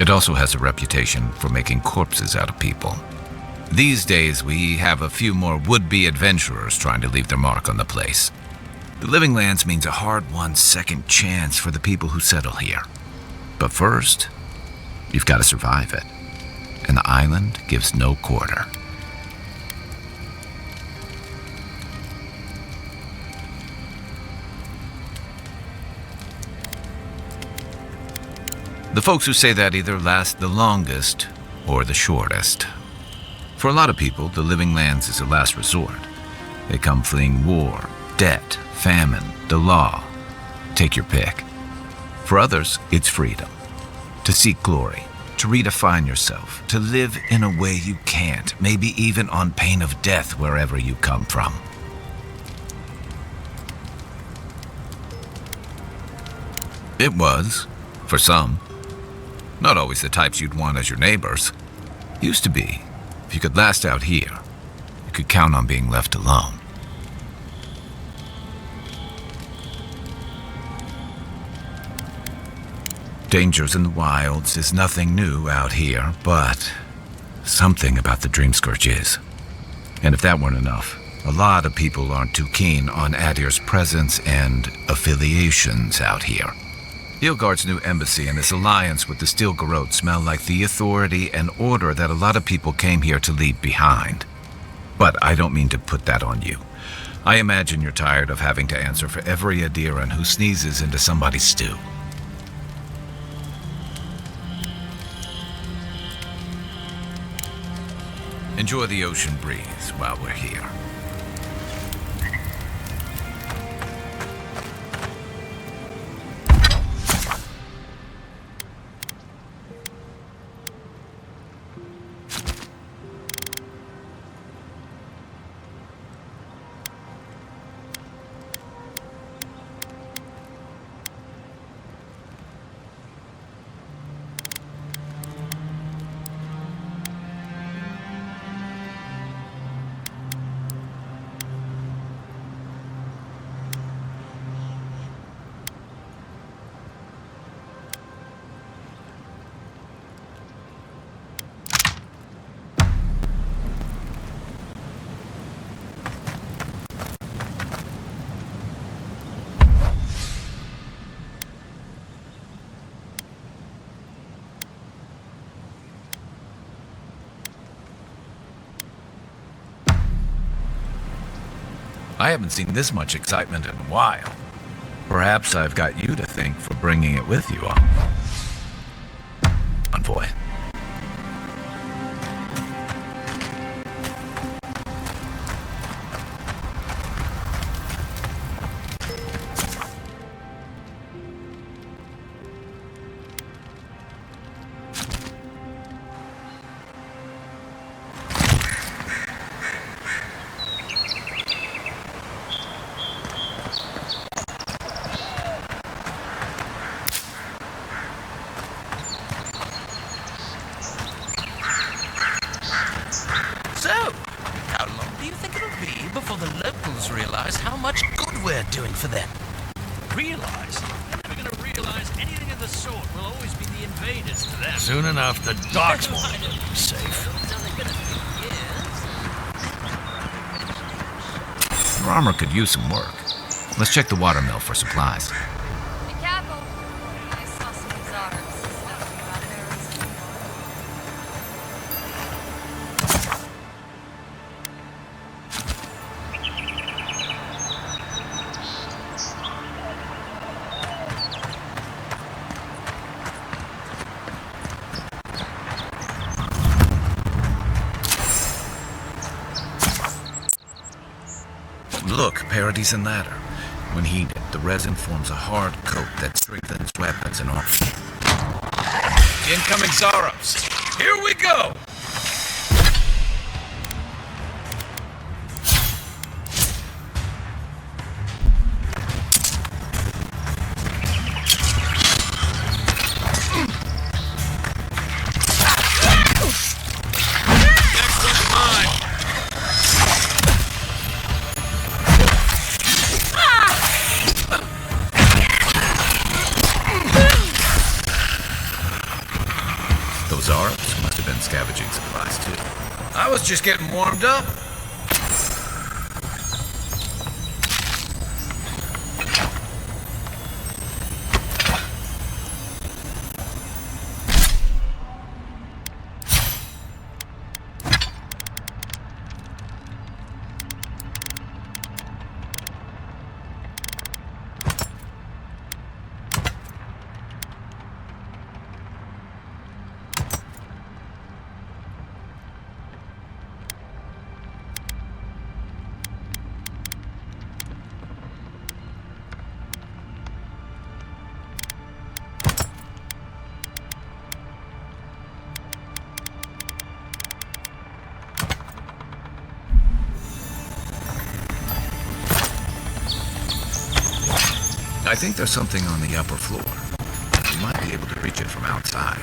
It also has a reputation for making corpses out of people. These days, we have a few more would-be adventurers trying to leave their mark on the place. The living lands means a hard-won second chance for the people who settle here. But first, you've got to survive it. And the island gives no quarter. The folks who say that either last the longest or the shortest. For a lot of people, the Living Lands is a last resort. They come fleeing war, debt, famine, the law. Take your pick. For others, it's freedom. To seek glory, to redefine yourself, to live in a way you can't, maybe even on pain of death wherever you come from. It was, for some. Not always the types you'd want as your neighbors. Used to be. If you could last out here, you could count on being left alone. Dangers in the wilds is nothing new out here, but something about the Dreamscourge is. And if that weren't enough, a lot of people aren't too keen on Adir's presence and affiliations out here. Ilgard's new embassy and his alliance with the Steel Garrote smell like the authority and order that a lot of people came here to leave behind. But I don't mean to put that on you. I imagine you're tired of having to answer for every Adiran who sneezes into somebody's stew. Enjoy the ocean breeze while we're here. I haven't seen this much excitement in a while. Perhaps I've got you to thank for bringing it with you, Envoy. So, how long do you think it'll be before the locals realize how much good we're doing for them? Realize? They're never going to realize anything of the sort. We'll always be the invaders to them. Soon enough, the docks won't be safe. Your armor could use some work. Let's check the watermill for supplies. Be careful. I saw some Zards stuffing around there. Look, Parodies and Ladder. When heated, the resin forms a hard coat that strengthens weapons and armor. Incoming Zaros! Here we go! Those Arabs must have been scavenging supplies too. I was just getting warmed up. I think there's something on the upper floor. You might be able to reach it from outside.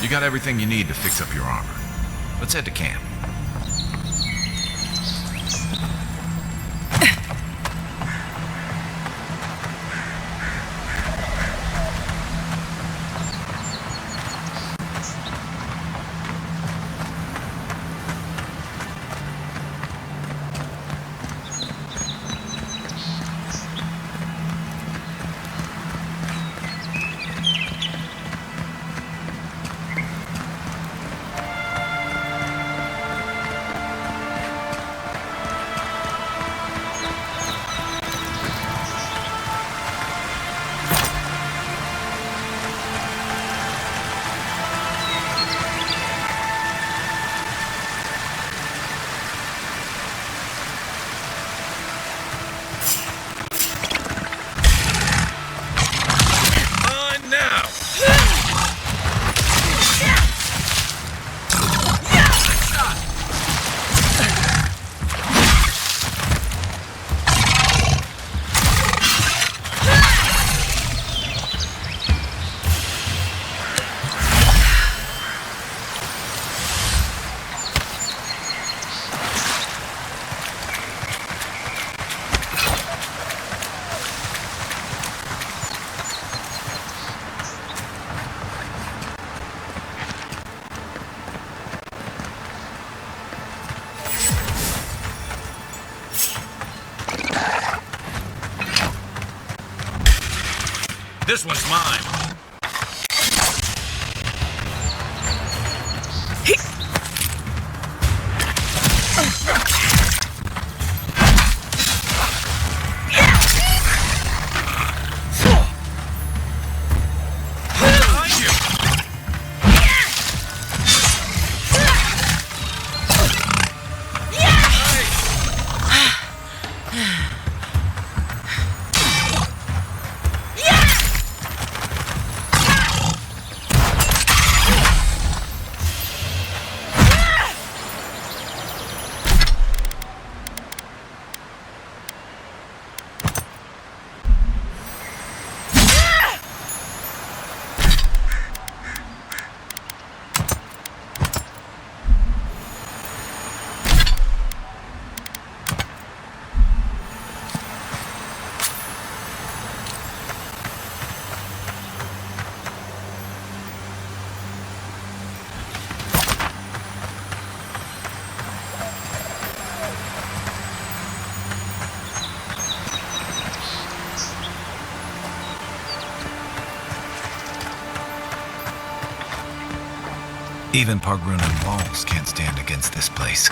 You got everything you need to fix up your armor. Let's head to camp. This one's mine. Even Pargrunan walls can't stand against this place.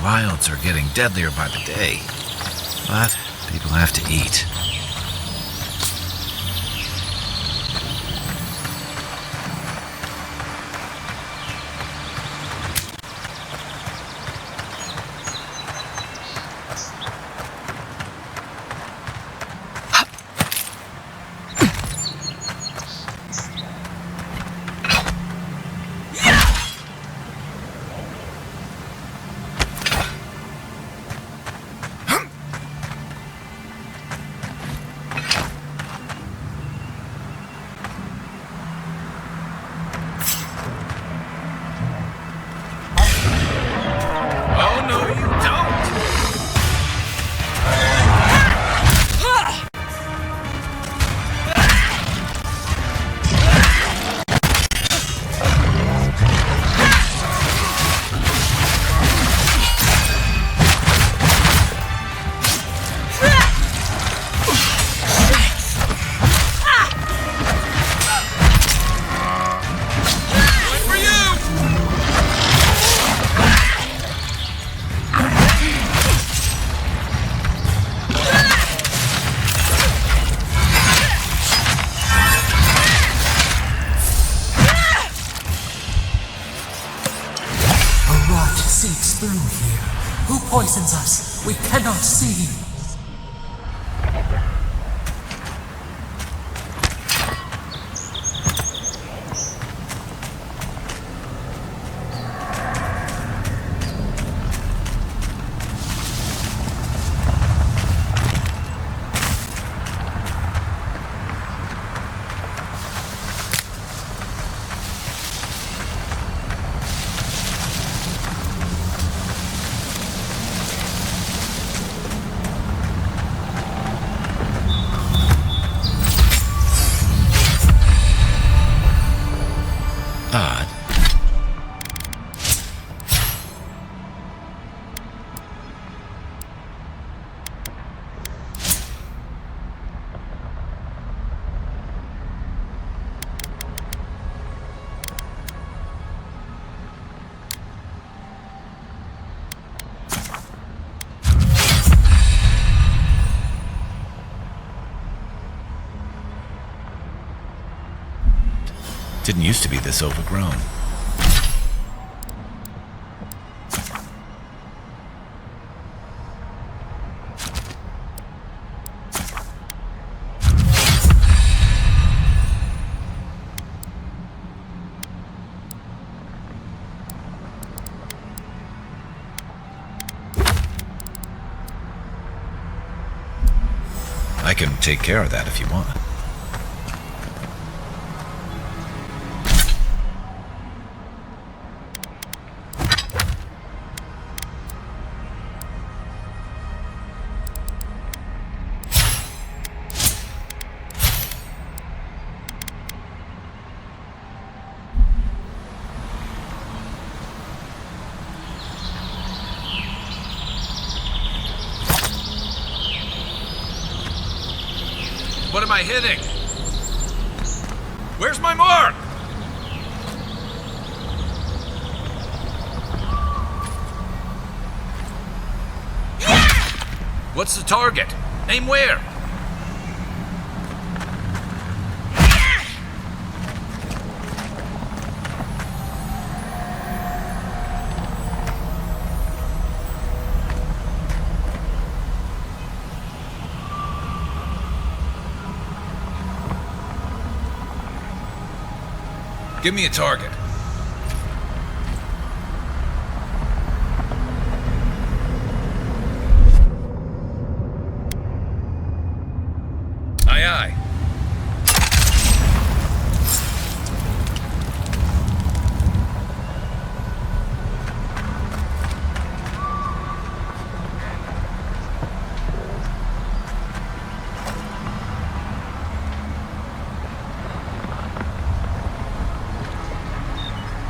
Wilds are getting deadlier by the day. But people have to eat. Seeps through here. Who poisons us? We cannot see. Odd. Didn't used to be this overgrown. I can take care of that if you want. What am I hitting? Where's my mark? What's the target? Aim where? Give me a target. Aye, aye.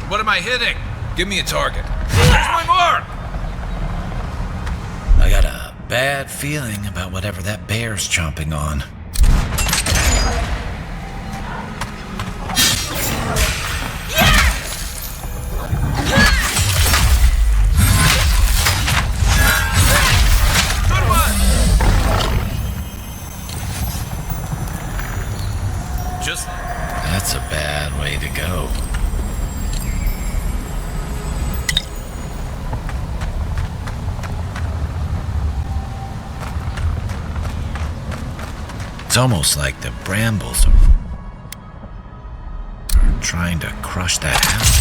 What am I hitting? Give me a target. Where's my mark? I got a bad feeling about whatever that bear's chomping on. It's almost like the brambles are trying to crush that house.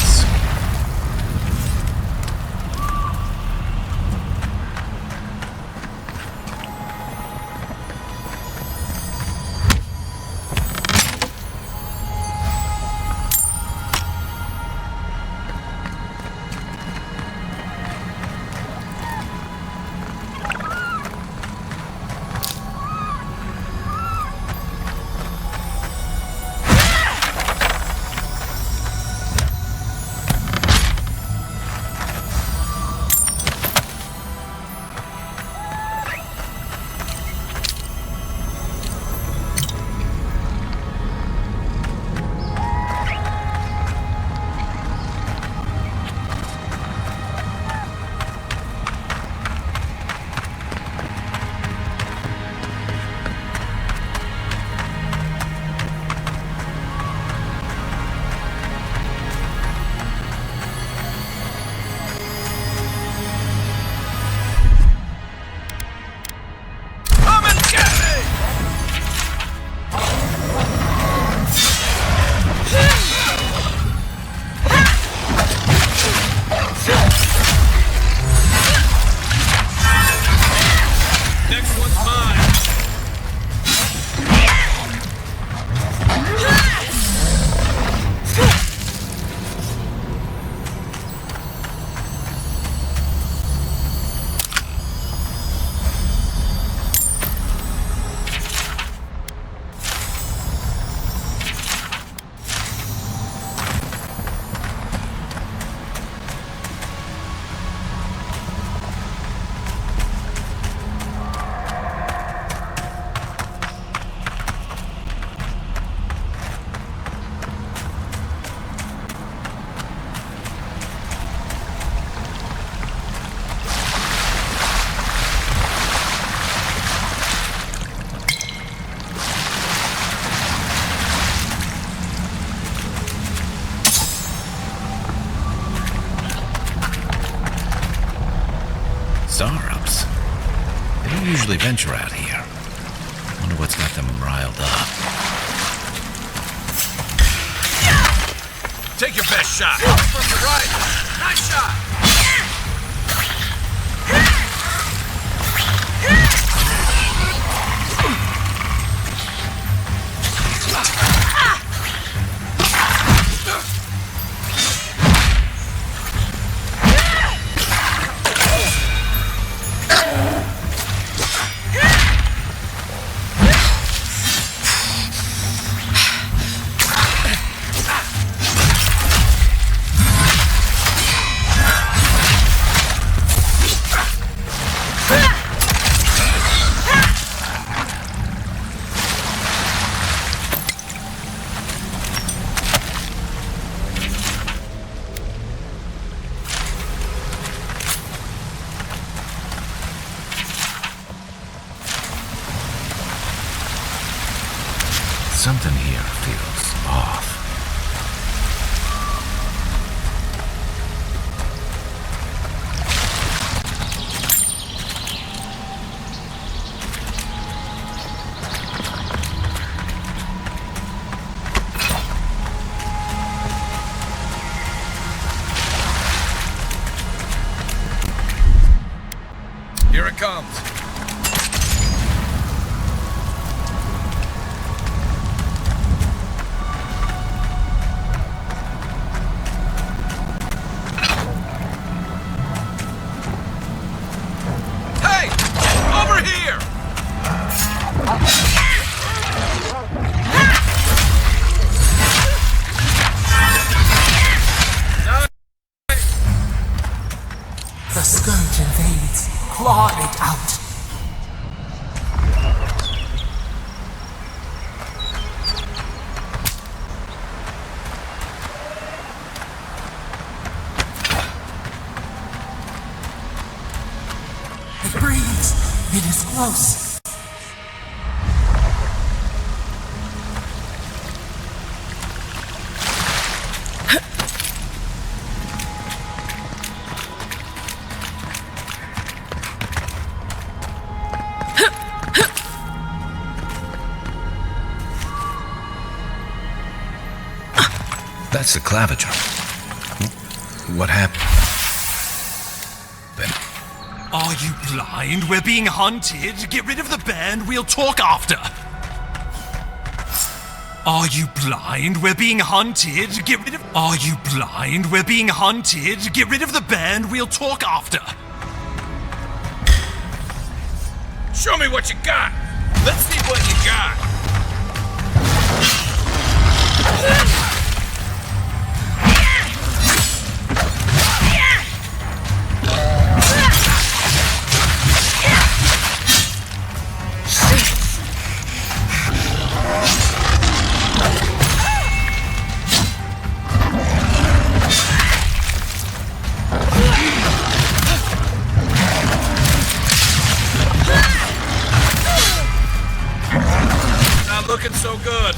Startups. They don't usually venture out here. Wonder what's got them riled up. Take your best shot. From the right. Nice shot. Something here feels off. Here it comes. The scourge invades. Claw it out. It breathes. It is close. That's the claviger. What happened? Are you blind? We're being hunted. Get rid of the band. We'll talk after. Are you blind? We're being hunted. Get rid of... Are you blind? We're being hunted. Get rid of the band. We'll talk after. Show me what you got. Let's see what you got. Not looking so good.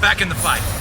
Back in the fight.